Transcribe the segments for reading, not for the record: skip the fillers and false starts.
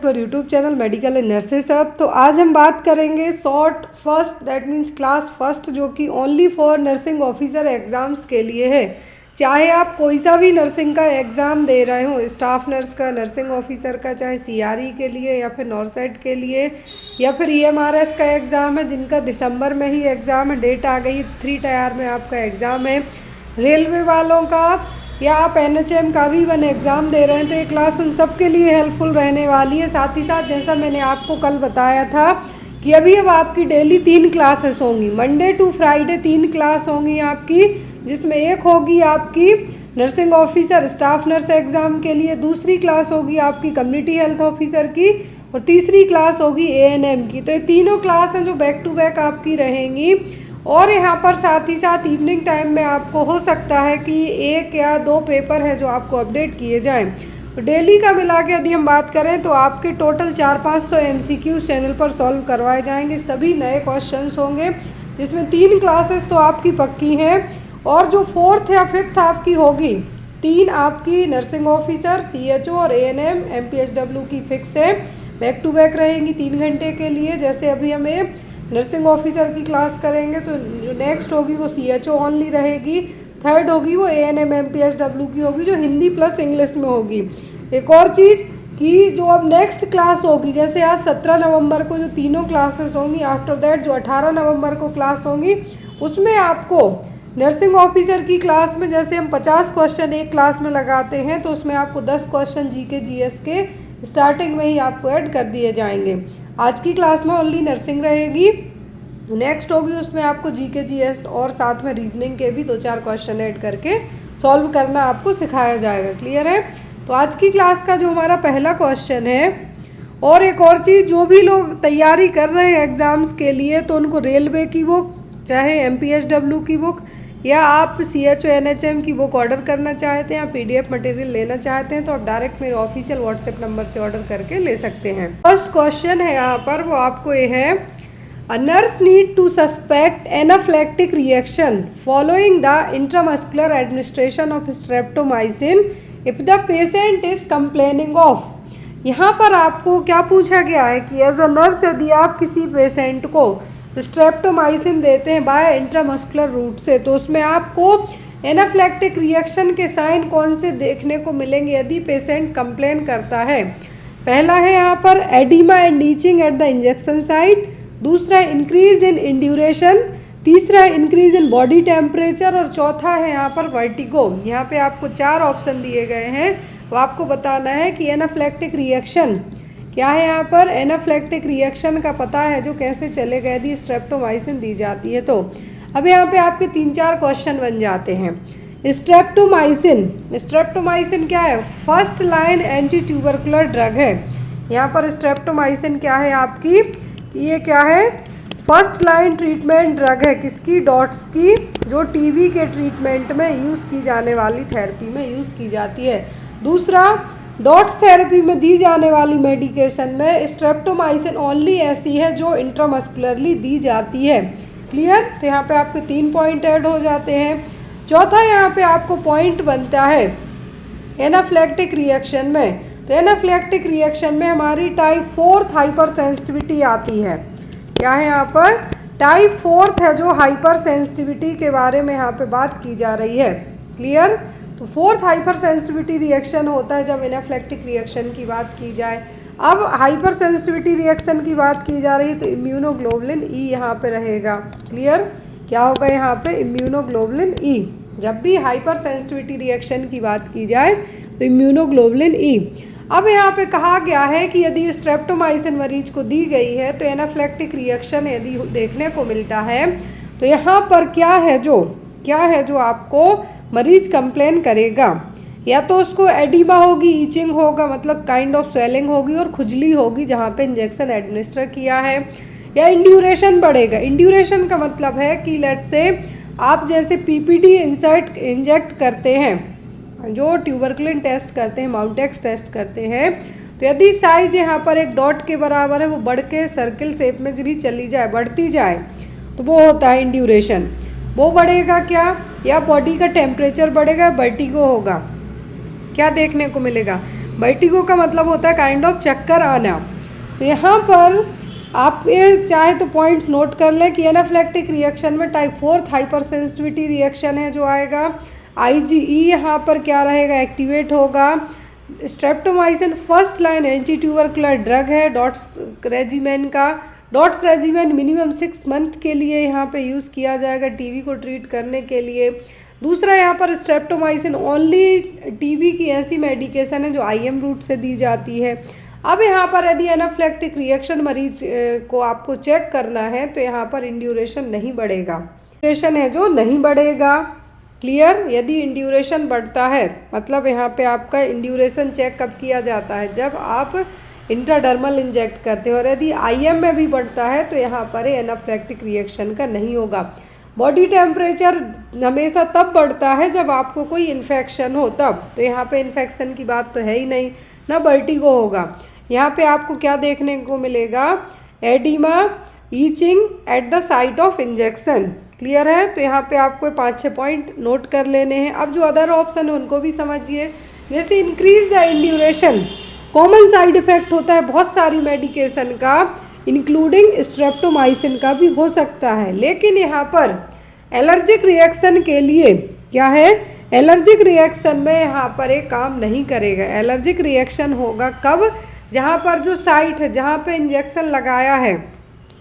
पर YouTube channel medical and nurses सब। तो आज हम बात करेंगे short first, that means class first, जो कि only for nursing officer exams के लिए है। चाहे आप कोई सा भी नर्सिंग का एग्ज़ाम दे रहे हो, स्टाफ नर्स का, नर्सिंग ऑफिसर का, चाहे सीआरई के लिए या फिर नॉर्सेट के लिए या फिर ईएमआरएस का एग्ज़ाम है, जिनका दिसंबर में ही एग्ज़ाम है, डेट आ गई, 3 टायर में आपका एग्ज़ाम है। रेलवे वालों का या आप एनएचएम का भी वन एग्ज़ाम दे रहे हैं, तो ये क्लास उन सब के लिए हेल्पफुल रहने वाली है। साथ ही साथ जैसा मैंने आपको कल बताया था कि अभी अब आपकी डेली 3 क्लासेस होंगी, मंडे टू फ्राइडे 3 क्लास होंगी आपकी, जिसमें एक होगी आपकी nursing officer staff nurse exam के लिए, दूसरी क्लास होगी आपकी कम्युनिटी हेल्थ ऑफिसर की और तीसरी क्लास होगी एएनएम की। तो ये तीनों क्लास हैं जो बैक टू बैक आपकी रहेंगी। और यहाँ पर साथ ही साथ इवनिंग टाइम में आपको हो सकता है कि 1 या 2 पेपर है जो आपको अपडेट किए जाएं। तो डेली का मिला के यदि हम बात करें तो आपके टोटल 400-500 MCQs चैनल पर सॉल्व करवाए जाएंगे। सभी नए क्वेश्चंस होंगे, जिसमें 3 क्लासेस तो आपकी पक्की हैं और जो 4th या 5th आपकी होगी, 3 आपकी नर्सिंग ऑफिसर, CHO और ANM MPHW की फिक्स है, बैक टू बैक रहेंगी 3 घंटे के लिए। जैसे अभी हमें नर्सिंग ऑफिसर की क्लास करेंगे तो जो नेक्स्ट होगी वो CHO ओनली रहेगी, 3rd होगी वो ANM MPHW की होगी, जो हिंदी प्लस इंग्लिश में होगी। एक और चीज़ कि जो अब नेक्स्ट क्लास होगी, जैसे आज 17 नवंबर को जो तीनों क्लासेस होंगी, आफ्टर दैट जो 18 नवंबर को क्लास होंगी, उसमें आपको नर्सिंग ऑफिसर की क्लास में जैसे हम 50 क्वेश्चन एक क्लास में लगाते हैं, तो उसमें आपको 10 क्वेश्चन GK GS के स्टार्टिंग में ही आपको ऐड कर दिए जाएंगे। आज की क्लास में ओनली नर्सिंग रहेगी, नेक्स्ट होगी उसमें आपको GK GS और साथ में रीजनिंग के भी 2-4 क्वेश्चन ऐड करके सॉल्व करना आपको सिखाया जाएगा। क्लियर है? तो आज की क्लास का जो हमारा पहला क्वेश्चन है, और एक और चीज़, जो भी लोग तैयारी कर रहे हैं एग्ज़ाम्स के लिए, तो उनको रेलवे की बुक, चाहे MPHW की बुक या आप CHO NHM की बुक ऑर्डर करना चाहते हैं या PDF मटेरियल लेना चाहते हैं, तो आप डायरेक्ट मेरे ऑफिशियल व्हाट्सएप नंबर से ऑर्डर करके ले सकते हैं। फर्स्ट क्वेश्चन है यहाँ पर, वो आपको ये है, a nurse need to suspect anaphylactic reaction following the intramuscular administration of streptomycin if the patient is complaining of. यहाँ पर आपको क्या पूछा गया है कि एज अ नर्स यदि आप किसी पेशेंट को स्ट्रेप्टोमाइसिन देते हैं बाय इंट्रामस्कुलर रूट से, तो उसमें आपको एनाफ्लेक्टिक रिएक्शन के साइन कौन से देखने को मिलेंगे यदि पेशेंट कंप्लेन करता है। पहला है यहाँ पर oedema and itching at the injection site, दूसरा इंक्रीज इन इंड्यूरेशन, तीसरा इंक्रीज इन बॉडी टेम्परेचर और चौथा है यहाँ पर वर्टिगो। यहाँ पे आपको 4 ऑप्शन दिए गए हैं, वो आपको बताना है कि एनाफ्लेक्टिक रिएक्शन क्या है। यहाँ पर एनाफ्लेक्टिक रिएक्शन का पता है जो कैसे चलेगा यदि स्ट्रेप्टोमाइसिन दी जाती है। तो अब यहाँ पे आपके 3-4 क्वेश्चन बन जाते हैं। स्ट्रेप्टोमाइसिन क्या है? First line anti tubercular drug है। यहाँ पर स्ट्रेप्टोमाइसिन क्या है आपकी, ये क्या है? फर्स्ट लाइन ट्रीटमेंट ड्रग है, किसकी? डॉट्स की, जो TB के ट्रीटमेंट में यूज़ की जाने वाली थेरेपी में यूज़ की जाती है। दूसरा, डॉट्स थेरेपी में दी जाने वाली मेडिकेशन में स्ट्रेप्टोमाइसिन ओनली ऐसी है जो इंट्रामस्कुलरली दी जाती है। क्लियर? तो यहाँ पे आपके 3 पॉइंट ऐड हो जाते हैं। चौथा यहाँ पे आपको पॉइंट बनता है एनाफ्लेक्टिक रिएक्शन में, तो एनाफ्लेक्टिक रिएक्शन में हमारी टाइप 4 हाइपर सेंसिटिविटी आती है। क्या है यहाँ पर? टाइप 4 है जो हाइपर सेंसिटिविटी के बारे में यहाँ पे बात की जा रही है। क्लियर? तो 4th हाइपर सेंसिटिविटी रिएक्शन होता है जब एनाफ्लेक्टिक रिएक्शन की बात की जाए। अब हाइपर सेंसिटिविटी रिएक्शन की बात की जा रही है तो इम्यूनोग्लोबुलिन E यहाँ पे रहेगा। क्लियर? क्या होगा यहाँ पे? Immunoglobulin E। जब भी हाइपर सेंसिटिविटी रिएक्शन की बात की जाए तो इम्यूनोग्लोबुलिन E। अब यहाँ पे कहा गया है कि यदि स्ट्रेप्टोमाइसिन मरीज को दी गई है तो एनाफ्लेक्टिक रिएक्शन यदि देखने को मिलता है, तो यहाँ पर क्या है जो आपको मरीज कंप्लेन करेगा, या तो उसको एडिमा होगी, ईचिंग होगा, मतलब काइंड ऑफ स्वेलिंग होगी और खुजली होगी जहाँ पे इंजेक्शन एडमिनिस्टर किया है, या इंड्यूरेशन बढ़ेगा। इंड्यूरेशन का मतलब है कि लेट से आप जैसे PPD इंजेक्ट करते हैं, जो ट्यूबरकुलिन टेस्ट करते हैं, माउंटेक्स टेस्ट करते हैं, तो यदि साइज यहाँ पर एक डॉट के बराबर है, वो बढ़ के सर्किल शेप में भी चली जाए, बढ़ती जाए, तो वो होता है इंड्यूरेशन। वो बढ़ेगा क्या? या बॉडी का टेम्परेचर बढ़ेगा, वर्टिगो होगा। क्या देखने को मिलेगा? वर्टिगो का मतलब होता है काइंड ऑफ चक्कर आना। तो यहाँ पर आप ये चाहे तो पॉइंट्स नोट कर लें कि एनाफिलैक्टिक रिएक्शन में टाइप 4 हाइपर सेंसिटिविटी रिएक्शन है जो आएगा। IgE यहाँ पर क्या रहेगा, एक्टिवेट होगा। Streptomycin first line anti tubercular drug है डॉट्स रेजिमेन का। डॉट्स रेजिमेन मिनिमम 6 मंथ के लिए यहाँ पे यूज़ किया जाएगा टीबी को ट्रीट करने के लिए। दूसरा यहाँ पर स्ट्रेप्टोमाइसिन ओनली टीबी की ऐसी मेडिकेशन है जो IM रूट से दी जाती है। अब यहाँ पर यदि एनाफिलैक्टिक रिएक्शन मरीज को आपको चेक करना है तो यहाँ पर इंड्यूरेशन नहीं बढ़ेगा, इंड्यूरेशन है जो नहीं बढ़ेगा। क्लियर? यदि इंड्यूरेशन बढ़ता है मतलब यहाँ पे आपका इंड्यूरेशन चेक कब किया जाता है, जब आप इंट्राडर्मल इंजेक्ट करते हो। और यदि IM में भी बढ़ता है तो यहाँ पर एनाफिलैक्टिक रिएक्शन का नहीं होगा। बॉडी टेम्परेचर हमेशा तब बढ़ता है जब आपको कोई इन्फेक्शन हो तब, तो यहाँ पे इन्फेक्शन की बात तो है ही नहीं, ना वर्टिगो होगा। यहाँ पे आपको क्या देखने को मिलेगा, oedema, itching at the site of injection. Clear है? तो यहाँ पे आपको 5-6 पॉइंट नोट कर लेने हैं। अब जो अदर ऑप्शन है उनको भी समझिए। जैसे increase the induration, common side effect होता है बहुत सारी मेडिकेशन का, इंक्लूडिंग स्ट्रेप्टोमाइसिन का भी हो सकता है। लेकिन यहाँ पर एलर्जिक रिएक्शन के लिए क्या है, एलर्जिक रिएक्शन में यहाँ पर एक काम नहीं करेगा। एलर्जिक रिएक्शन होगा कब, जहाँ पर जो साइट है जहाँ पे इंजेक्शन लगाया है।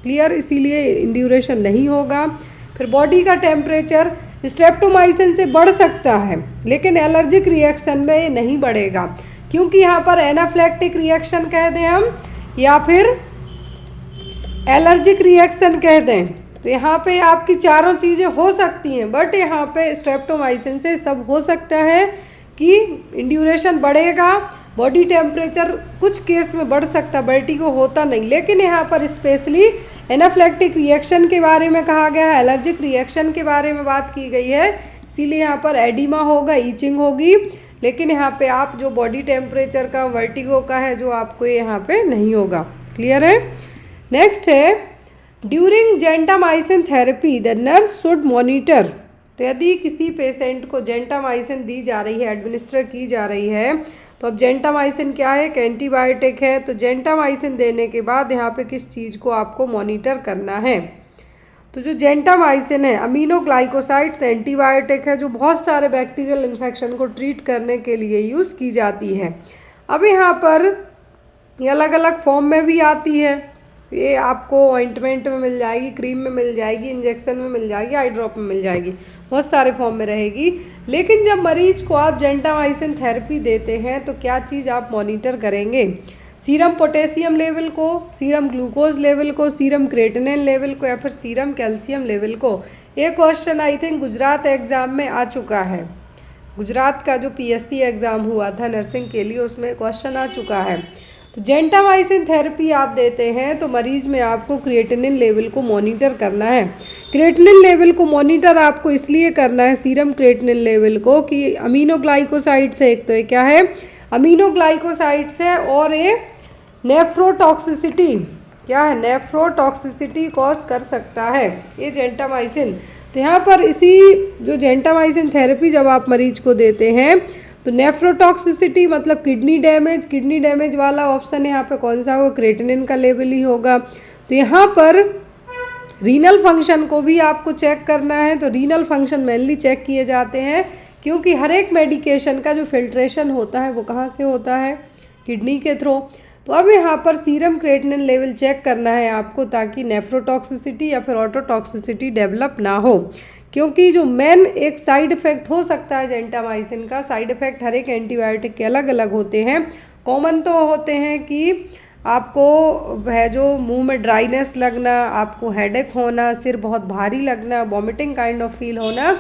क्लियर? इसीलिए इंड्यूरेशन नहीं होगा। फिर बॉडी का टेम्परेचर स्ट्रेप्टोमाइसिन से बढ़ सकता है लेकिन एलर्जिक रिएक्शन में ये नहीं बढ़ेगा, क्योंकि यहाँ पर एनाफिलैक्टिक रिएक्शन कह दें हम या फिर एलर्जिक रिएक्शन कह दें, तो यहाँ पे आपकी चारों चीज़ें हो सकती हैं। बट यहाँ पे स्ट्रेप्टोमाइसिन से सब हो सकता है कि इंड्यूरेशन बढ़ेगा, बॉडी टेम्परेचर कुछ केस में बढ़ सकता, वर्टिगो होता नहीं। लेकिन यहाँ पर स्पेशली एनाफिलैक्टिक रिएक्शन के बारे में कहा गया है, एलर्जिक रिएक्शन के बारे में बात की गई है, इसीलिए यहाँ पर एडिमा होगा, ईचिंग होगी। लेकिन यहाँ पे आप जो बॉडी टेम्परेचर का वर्टिगो का है जो आपको यहाँ पे नहीं होगा। क्लियर है? नेक्स्ट है during gentamicin therapy the nurse should monitor. तो यदि किसी पेशेंट को जेंटामाइसिन दी जा रही है, एडमिनिस्टर की जा रही है, तो अब जेंटामाइसिन क्या है, एक एंटीबायोटिक है। तो जेंटामाइसिन देने के बाद यहाँ पे किस चीज़ को आपको मॉनिटर करना है, तो जो जेंटामाइसिन है अमीनोग्लाइकोसाइड्स एंटीबायोटिक है जो बहुत सारे बैक्टीरियल इन्फेक्शन को ट्रीट करने के लिए यूज़ की जाती है। अब यहाँ पर ये अलग अलग फॉर्म में भी आती है, ये आपको ऑइंटमेंट में मिल जाएगी, क्रीम में मिल जाएगी, इंजेक्शन में मिल जाएगी, आई ड्रॉप में मिल जाएगी, बहुत सारे फॉर्म में रहेगी। लेकिन जब मरीज को आप जेंटामाइसिन थेरेपी देते हैं तो क्या चीज़ आप मॉनिटर करेंगे, सीरम पोटेशियम लेवल को, सीरम ग्लूकोज लेवल को, सीरम क्रेटिनिन लेवल को या फिर सीरम कैल्शियम लेवल को। ये question I think Gujarat exam में आ चुका है, गुजरात का जो PSC एग्ज़ाम हुआ था नर्सिंग के लिए उसमें क्वेश्चन आ चुका है। तो जेंटामाइसिन थेरेपी आप देते हैं तो मरीज में आपको क्रिएटिनिन लेवल को मॉनिटर करना है। क्रिएटिनिन लेवल को मॉनिटर आपको इसलिए करना है, सीरम क्रिएटिनिन लेवल को, कि अमीनोग्लाइकोसाइड्स है, एक तो ये क्या है अमीनोग्लाइकोसाइड्स है, और ये नेफ्रोटॉक्सिसिटी क्या है, नेफ्रोटॉक्सिसिटी कॉज कर सकता है ये जेंटामाइसिन। तो यहाँ पर इसी जो जेंटामाइसिन थेरेपी जब आप मरीज को देते हैं तो नेफ्रोटॉक्सिसिटी मतलब किडनी डैमेज वाला ऑप्शन यहाँ पे कौन सा होगा, क्रेटिनिन का लेवल ही होगा। तो यहाँ पर रीनल फंक्शन को भी आपको चेक करना है, तो रीनल फंक्शन मेनली चेक किए जाते हैं क्योंकि हर एक मेडिकेशन का जो फिल्ट्रेशन होता है वो कहाँ से होता है, किडनी के थ्रू। तो अब यहाँ पर सीरम क्रेटिनिन लेवल चेक करना है आपको ताकि नेफ्रोटॉक्सिसिटी या फिर ऑटोटॉक्सिसिटी डेवलप ना हो, क्योंकि जो मेन एक साइड इफ़ेक्ट हो सकता है जेंटामाइसिन का, साइड इफ़ेक्ट हर एक एंटीबायोटिक के अलग अलग होते हैं। कॉमन तो होते हैं कि आपको है जो मुंह में ड्राइनेस लगना, आपको हेडेक होना, सिर बहुत भारी लगना, वॉमिटिंग काइंड ऑफ फील होना।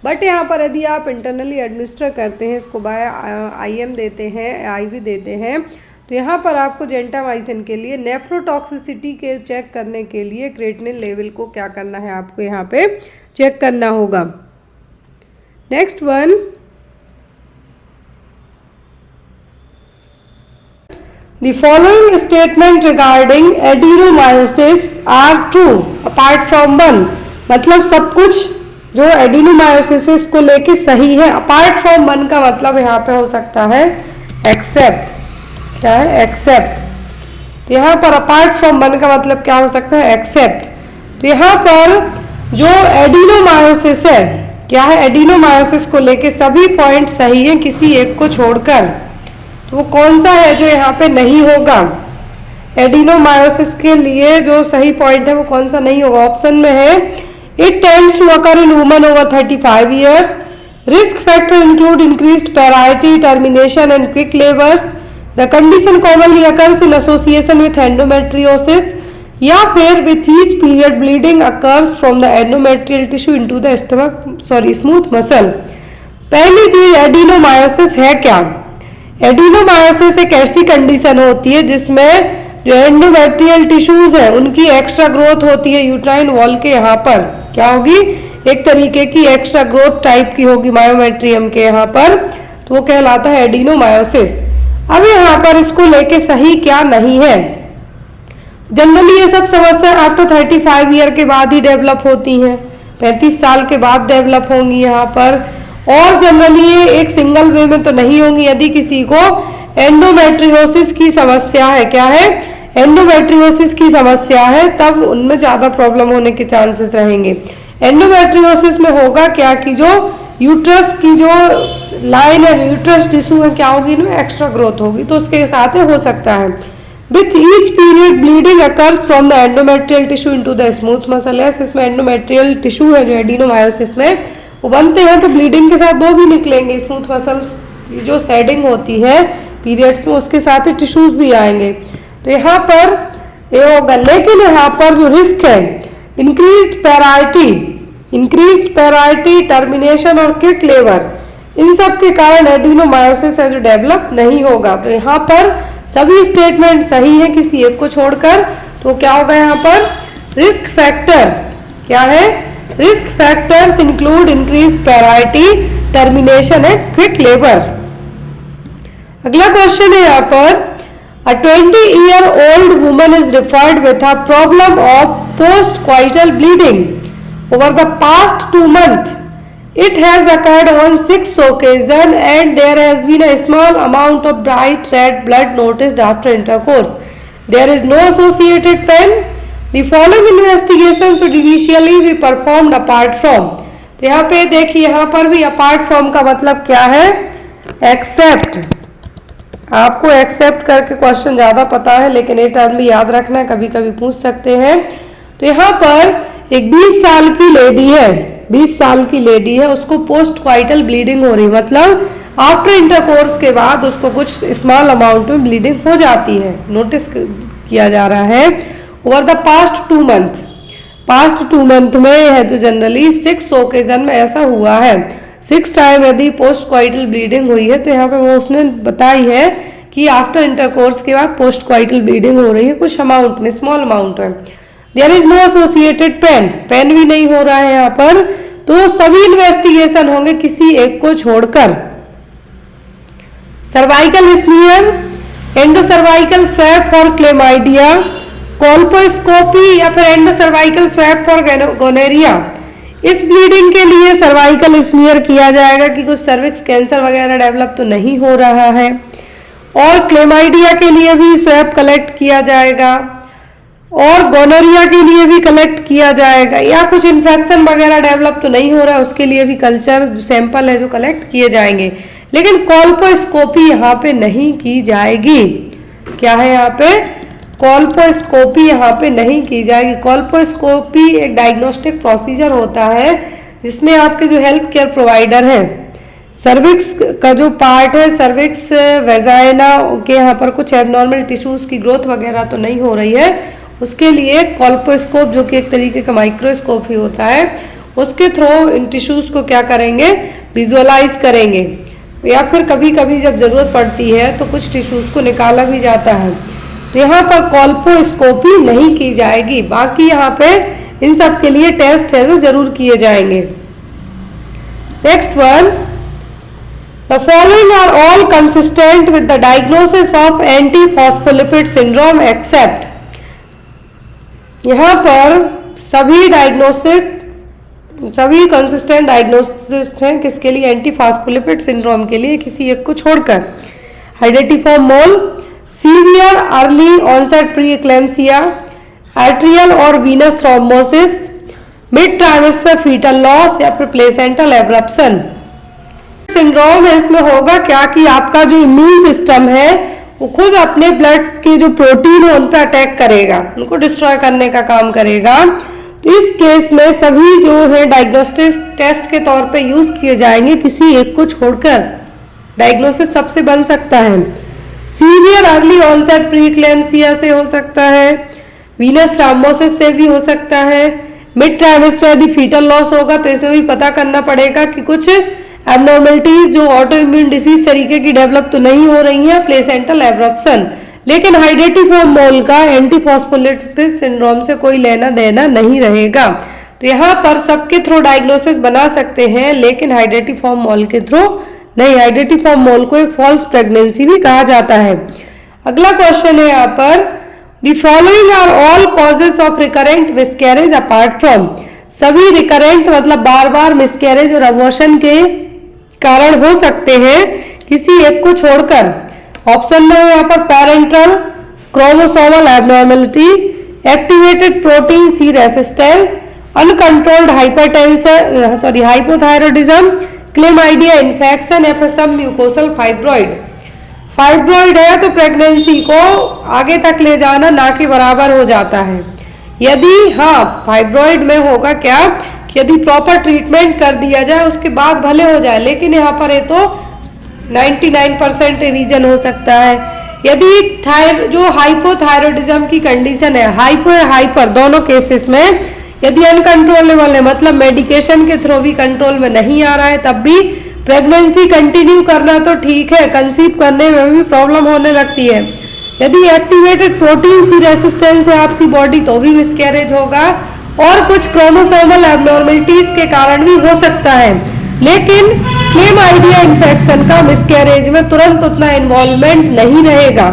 बट यहाँ पर यदि आप इंटरनली एडमिनिस्टर करते हैं, इसको बाय IM देते हैं, IV देते हैं, तो यहाँ पर आपको जेंटामाइसिन के लिए नेफ्रोटॉक्सिसिटी के चेक करने के लिए क्रेटिनिन लेवल को क्या करना है, आपको यहाँ पे चेक करना होगा। Next one, the following statement regarding adenomyosis are true apart from one. मतलब सब कुछ जो एडिनोमायोसिस को लेके सही है, अपार्ट फ्रॉम वन का मतलब यहाँ पे हो सकता है एक्सेप्ट। क्या है, एक्सेप्ट। तो यहाँ पर अपार्ट फ्रॉम वन का मतलब क्या हो सकता है, एक्सेप्ट। तो यहाँ पर जो एडिनोमायोसिस है, क्या है, एडिनोमायोसिस को लेके सभी पॉइंट सही हैं किसी एक को छोड़कर। तो वो कौन सा है जो यहाँ पे नहीं होगा, एडिनोमायोसिस के लिए जो सही पॉइंट है वो कौन सा नहीं होगा, ऑप्शन में है it tends to occur in woman over 35 year, risk factor include increased parity, termination and quick labours, the condition commonly occurs in association with endometriosis, या फिर with each period bleeding occurs from the endometrial tissue into the smooth muscle. पहली चीज adenomyosis है क्या, adenomyosis एक ऐसी condition होती है जिसमें जो एंडोमेट्रियल टिश्यूज है उनकी एक्स्ट्रा ग्रोथ होती है यूट्राइन वॉल के यहाँ पर, क्या होगी, एक तरीके की एक्स्ट्रा ग्रोथ टाइप की होगी मायोमेट्रियम के यहाँ पर, तो वो कहलाता है एडिनोमायोसिस। अब यहाँ पर इसको लेके सही क्या नहीं है, जनरली ये सब समस्या आफ्टर 35 ईयर के बाद ही डेवलप होती हैं, 35 साल के बाद डेवलप होंगी यहाँ पर, और जनरली ये एक सिंगल वे में तो नहीं होंगी। यदि किसी को एंडोमेट्रियोसिस की समस्या है, क्या है, एंडोमेट्रियोसिस की समस्या है, तब उनमें ज्यादा प्रॉब्लम होने के चांसेस रहेंगे। एंडोमेट्रियोसिस में होगा क्या कि जो यूट्रस की जो लाइन है, यूट्रस टिश्यू है, क्या होगी, इनमें एक्स्ट्रा ग्रोथ होगी, तो उसके साथ हो सकता है। With each period bleeding occurs from the endometrial tissue into the smooth muscle, इसमें एंडोमेट्रियल टिश्यू है जो एडिनोमायोसिस में वो बनते हैं, तो ब्लीडिंग के साथ वो भी निकलेंगे, स्मूथ मसल्स की जो शेडिंग होती है पीरियड्स में उसके साथ ही टिश्यूज भी आएंगे, तो यहाँ पर ये होगा। लेकिन यहाँ पर जो रिस्क है इंक्रीज्ड पैराइटी, टर्मिनेशन और क्विक लेबर, इन सब के कारण एडिनोमायोसिस है जो डेवलप नहीं होगा। तो यहाँ पर सभी स्टेटमेंट सही है किसी एक को छोड़कर, तो क्या होगा यहाँ पर, रिस्क फैक्टर्स, क्या है, risk factors include increased parity, termination and quick labour. अगला क्वेश्चन है यहाँ पर, a 20-year-old woman is referred with a problem of post-coital bleeding over the past 2 months. It has occurred on 6 occasions and there has been a small amount of bright red blood noticed after intercourse. There is no associated pain. The following investigation should initially be performed apart from. तो यहाँ पे देखिए, यहाँ पर भी apart from का मतलब क्या है, एक्सेप्ट। आपको एक्सेप्ट करके क्वेश्चन ज्यादा पता है, लेकिन ये टर्म भी याद रखना, कभी कभी पूछ सकते हैं। तो यहाँ पर एक 20 साल की लेडी है, 20 साल की लेडी है, उसको पोस्ट क्वाइटल ब्लीडिंग हो रही, मतलब आफ्टर इंटरकोर्स के बाद उसको कुछ स्मॉल अमाउंट में ब्लीडिंग हो जाती है, नोटिस किया जा रहा है over the past 2 month. Past 2 month में है जो जनरली 6 ओकेजन में ऐसा हुआ है, 6 टाइम यदि पोस्ट क्वाइटल ब्लीडिंग हुई है, तो यहाँ पे वो उसने बताई है कि आफ्टर इंटरकोर्स के बाद पोस्ट क्वाइटल ब्लीडिंग हो रही है कुछ अमाउंट में, स्मॉल अमाउंट में। There is no associated pain, pain भी नहीं हो रहा है यहाँ पर, तो सभी इन्वेस्टिगेशन होंगे किसी एक को छोड़कर। Cervical smear, endocervical swab for chlamydia, colposcopy या फिर एंडोसर्वाइकल स्वैप फॉर गोनेरिया। इस ब्लीडिंग के लिए सर्वाइकल स्मीयर किया जाएगा कि कुछ सर्विक्स कैंसर वगैरह डेवलप तो नहीं हो रहा है, और क्लेमाइडिया के लिए भी स्वैप कलेक्ट किया जाएगा, और गोनोरिया के लिए भी कलेक्ट किया जाएगा, या कुछ इन्फेक्शन वगैरह डेवलप तो नहीं हो रहा है उसके लिए भी कल्चर जो सैंपल है जो कलेक्ट किए जाएंगे। लेकिन कोल्पोस्कोपी यहाँ पे नहीं की जाएगी। क्या है यहाँ पे, कोल्पोस्कोपी यहाँ पे नहीं की जाएगी। कोल्पोस्कोपी एक डायग्नोस्टिक प्रोसीजर होता है जिसमें आपके जो हेल्थ केयर प्रोवाइडर है, सर्विक्स का जो पार्ट है, सर्विक्स वेजाइना के यहाँ पर कुछ एबनॉर्मल टिश्यूज की ग्रोथ वगैरह तो नहीं हो रही है, उसके लिए कोल्पोस्कोप जो कि एक तरीके का माइक्रोस्कोप ही होता है, उसके थ्रू इन टिश्यूज को क्या करेंगे, विजुअलाइज करेंगे, या फिर कभी कभी जब जरूरत पड़ती है तो कुछ टिश्यूज को निकाला भी जाता है। तो यहाँ पर कोल्पोस्कोपी नहीं की जाएगी। बाकी यहाँ पे इन सब के लिए टेस्ट है जो जरूर किए जाएंगे। Next one, the following are all consistent with the diagnosis of anti phospholipid syndrome except. यहाँ पर सभी कंसिस्टेंट डायग्नोसिस हैं किसके लिए, एंटी फॉस्फोलिपिड सिंड्रोम के लिए, किसी एक को छोड़कर। Hydatidiform mole, severe early onset pre eclampsia, arterial और venous thrombosis, mid trimester fetal loss या फिर प्लेसेंटल एब्रप्शन सिंड्रोम है। इसमें होगा क्या कि आपका जो इम्यून सिस्टम है वो खुद अपने ब्लड के जो प्रोटीन है उन पर अटैक करेगा, उनको डिस्ट्रॉय करने का काम करेगा। तो इस केस में सभी जो है डायग्नोस्टिक टेस्ट के तौर पे यूज किए जाएंगे, किसी एक को छोड़कर डायग्नोसिस सबसे बन सकता है। सीवियर अर्ली ऑनसेट प्रीक्लेम्सिया से हो सकता है, वीनस थ्रोम्बोसिस से भी हो सकता है, मिड ट्राइमेस्टर यदि फीटल लॉस होगा तो इसमें भी पता करना पड़ेगा कि कुछ एबनॉर्मलिटीज जो ऑटो इम्यून डिसीज तरीके की डेवलप तो नहीं हो रही है, प्लेसेंटल एब्रप्शन। लेकिन हाइड्रेटिफॉर्म मोल का एंटीफॉस्फोलिपिड सिंड्रोम से कोई लेना देना नहीं रहेगा। तो यहाँ पर सबके थ्रू डायग्नोसिस बना सकते हैं, लेकिन हाइड्रेटिफॉर्म मोल के थ्रू नहीं। हाइड्रेटिफॉर्म मोल को एक फॉल्स प्रेगनेंसी भी कहा जाता है। अगला क्वेश्चन है यहाँ पर, the following are all causes of recurrent miscarriage apart from. सभी रिकरेंट मतलब बार बार मिसकैरेज और अबॉर्शन के कारण हो सकते हैं किसी एक को छोड़कर। ऑप्शन में यहाँ पर parental chromosomal abnormality, activated protein C resistance, uncontrolled hypertension hypothyroidism, chlamydia infection या फिर सब म्यूकोसल फाइब्रॉइड। फाइब्रॉइड है तो प्रेगनेंसी को आगे तक ले जाना ना के बराबर हो जाता है। यदि हाँ फाइब्रॉइड में होगा क्या कि यदि प्रॉपर ट्रीटमेंट कर दिया जाए उसके बाद भले हो जाए, लेकिन यहाँ पर ये तो 99% रीजन हो सकता है। यदि जो हाइपोथायरॉइडिज्म की कंडीशन है, हाइपर दोनों केसेस में यदि अनकंट्रोलेबल है मतलब मेडिकेशन के थ्रू भी कंट्रोल में नहीं आ रहा है, तब भी प्रेगनेंसी कंटिन्यू करना तो ठीक है, कंसीव करने में भी प्रॉब्लम होने लगती है। यदि एक्टिवेटेड प्रोटीन सी रेसिस्टेंस है आपकी बॉडी तो भी मिसकैरेज होगा, और कुछ क्रोमोसोमल एबनॉर्मलिटीज के कारण भी हो सकता है। लेकिन क्लेमाइडिया इन्फेक्शन का मिसकैरेज में तुरंत उतना इन्वॉल्वमेंट नहीं रहेगा।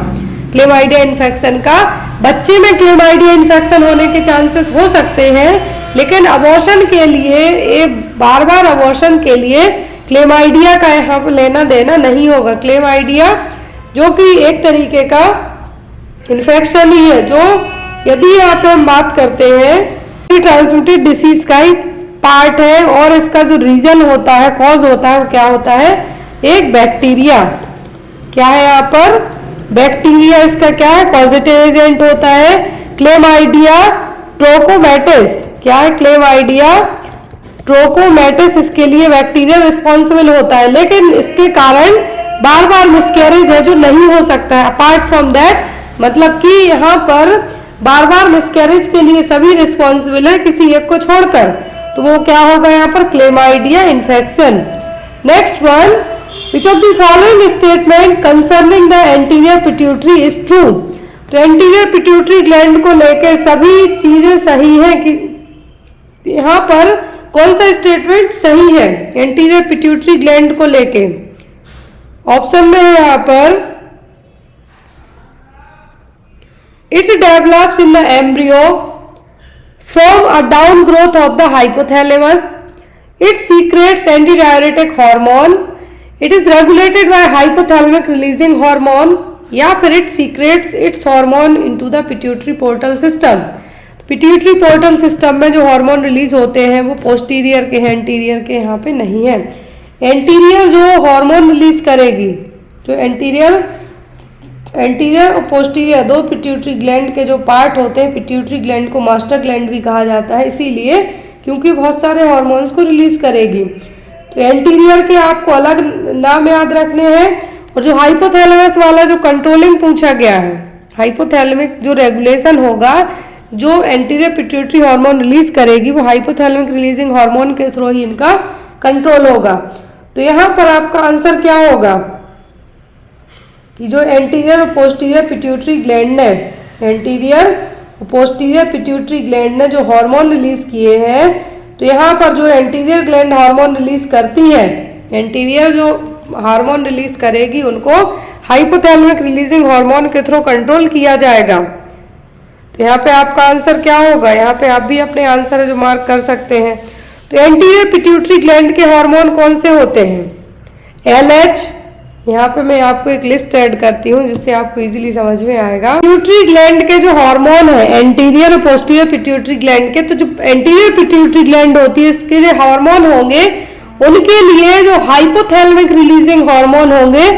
क्लेमाइडिया इन्फेक्शन का बच्चे में क्लेमाइडिया इन्फेक्शन होने के चांसेस हो सकते हैं, लेकिन अबॉर्शन के लिए बार बार अबॉर्शन के लिए क्लेमाइडिया का यहाँ पर लेना देना नहीं होगा। क्लेमाइडिया जो कि एक तरीके का इन्फेक्शन ही है, जो यदि यहाँ पे हम बात करते हैं ट्रांसमिटेड डिसीज का ही पार्ट है, और इसका जो रीजन होता है, कॉज होता है, वो क्या होता है, एक बैक्टीरिया। क्या है यहाँ पर, बैक्टीरिया इसका क्या है, कॉजेटिव एजेंट होता है। क्लेमाइडिया ट्रोकोमैटिस, क्या है, क्लेमाइडिया ट्रोकोमैटिस इसके लिए बैक्टीरिया रिस्पॉन्सिबल होता है, लेकिन इसके कारण बार बार मिसकैरेज है जो नहीं हो सकता है। अपार्ट फ्रॉम दैट मतलब कि यहाँ पर बार बार मिसकैरेज के लिए सभी रिस्पॉन्सिबल है किसी एक को छोड़कर, तो वो क्या होगा यहाँ पर, chlamydia infection. Next one, which of the following statement concerning the anterior pituitary is true. तो एंटीरियर पिट्यूटरी ग्लैंड को लेकर सभी चीजें सही है कि यहाँ पर कौन सा स्टेटमेंट सही है एंटीरियर पिट्यूटरी ग्लैंड को लेके। ऑप्शन में है यहाँ पर, it develops in the embryo from a down growth of the hypothalamus, it secretes antidiuretic hormone, it is regulated by hypothalamic releasing hormone, या फिर it secretes its hormone into the pituitary portal system. Pituitary portal system में जो hormone release होते हैं वो posterior के हैं, anterior के यहाँ पे नहीं है। एंटीरियर जो हार्मोन रिलीज करेगी, जो एंटीरियर और पोस्टीरियर दो पिट्यूटरी ग्लैंड के जो पार्ट होते हैं, पिट्यूटरी ग्लैंड को मास्टर ग्लैंड भी कहा जाता है, इसीलिए क्योंकि बहुत सारे हार्मोन्स को रिलीज करेगी। तो एंटीरियर के आपको अलग नाम याद रखने हैं, और जो हाइपोथैलेमस वाला जो कंट्रोलिंग पूछा गया है, हाइपोथैलेमिक जो रेगुलेशन होगा, जो एंटीरियर पिट्यूटरी हार्मोन रिलीज करेगी वो हाइपोथैलेमिक रिलीजिंग हार्मोन के थ्रू ही इनका कंट्रोल होगा। तो यहाँ पर आपका आंसर क्या होगा कि जो एंटीरियर और पोस्टीरियर पिट्यूटरी ग्लैंड ने, एंटीरियर और पोस्टीरियर पिट्यूटरी ग्लैंड ने जो हार्मोन रिलीज किए हैं, तो यहाँ पर जो एंटीरियर ग्लैंड हार्मोन रिलीज करती है, एंटीरियर जो हार्मोन रिलीज करेगी उनको हाइपोथैलेमिक रिलीजिंग हार्मोन के थ्रू कंट्रोल किया जाएगा। तो यहाँ पे आपका आंसर क्या होगा, यहाँ पे आप भी अपने आंसर जो मार्क कर सकते हैं। तो एंटीरियर पिट्यूटरी ग्लैंड के हार्मोन कौन से होते हैं, LH, यहाँ पे मैं आपको एक लिस्ट ऐड करती हूँ जिससे आपको इजीली समझ में आएगा। पिट्यूटरी ग्लैंड के जो हार्मोन है एंटीरियर और पोस्टीरियर पिट्यूटरी ग्लैंड के, तो जो एंटीरियर पिट्यूटरी ग्लैंड होती है इसके जो हार्मोन होंगे उनके लिए जो हाइपोथैलेमिक रिलीजिंग हार्मोन होंगे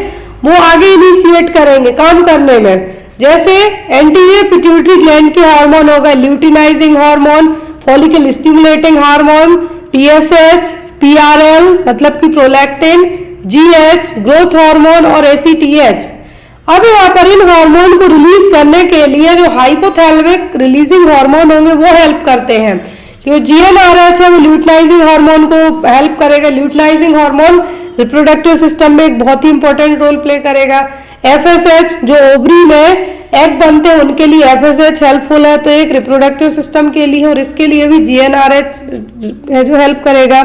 वो आगे इनिशिएट करेंगे काम करने में। जैसे एंटीरियर पिट्यूटरी ग्लैंड के हार्मोन होगा luteinizing hormone, follicle stimulating hormone, TSH, PRL मतलब कि प्रोलैक्टिन, GH ग्रोथ हार्मोन और ACTH। अब यहाँ पर इन हार्मोन को रिलीज करने के लिए जो हाइपोथैलेमिक रिलीजिंग हार्मोन होंगे वो हेल्प करते हैं। जो GnRH है वो ल्यूटिनाइजिंग हार्मोन को हेल्प करेगा। ल्यूटिनाइजिंग हार्मोन रिप्रोडक्टिव सिस्टम में एक बहुत ही इंपॉर्टेंट रोल प्ले करेगा। FSH जो ओवरी में एग बनते हैं उनके लिए FSH हेल्पफुल है, तो एक रिप्रोडक्टिव सिस्टम के लिए और इसके लिए भी GnRH है जो हेल्प करेगा।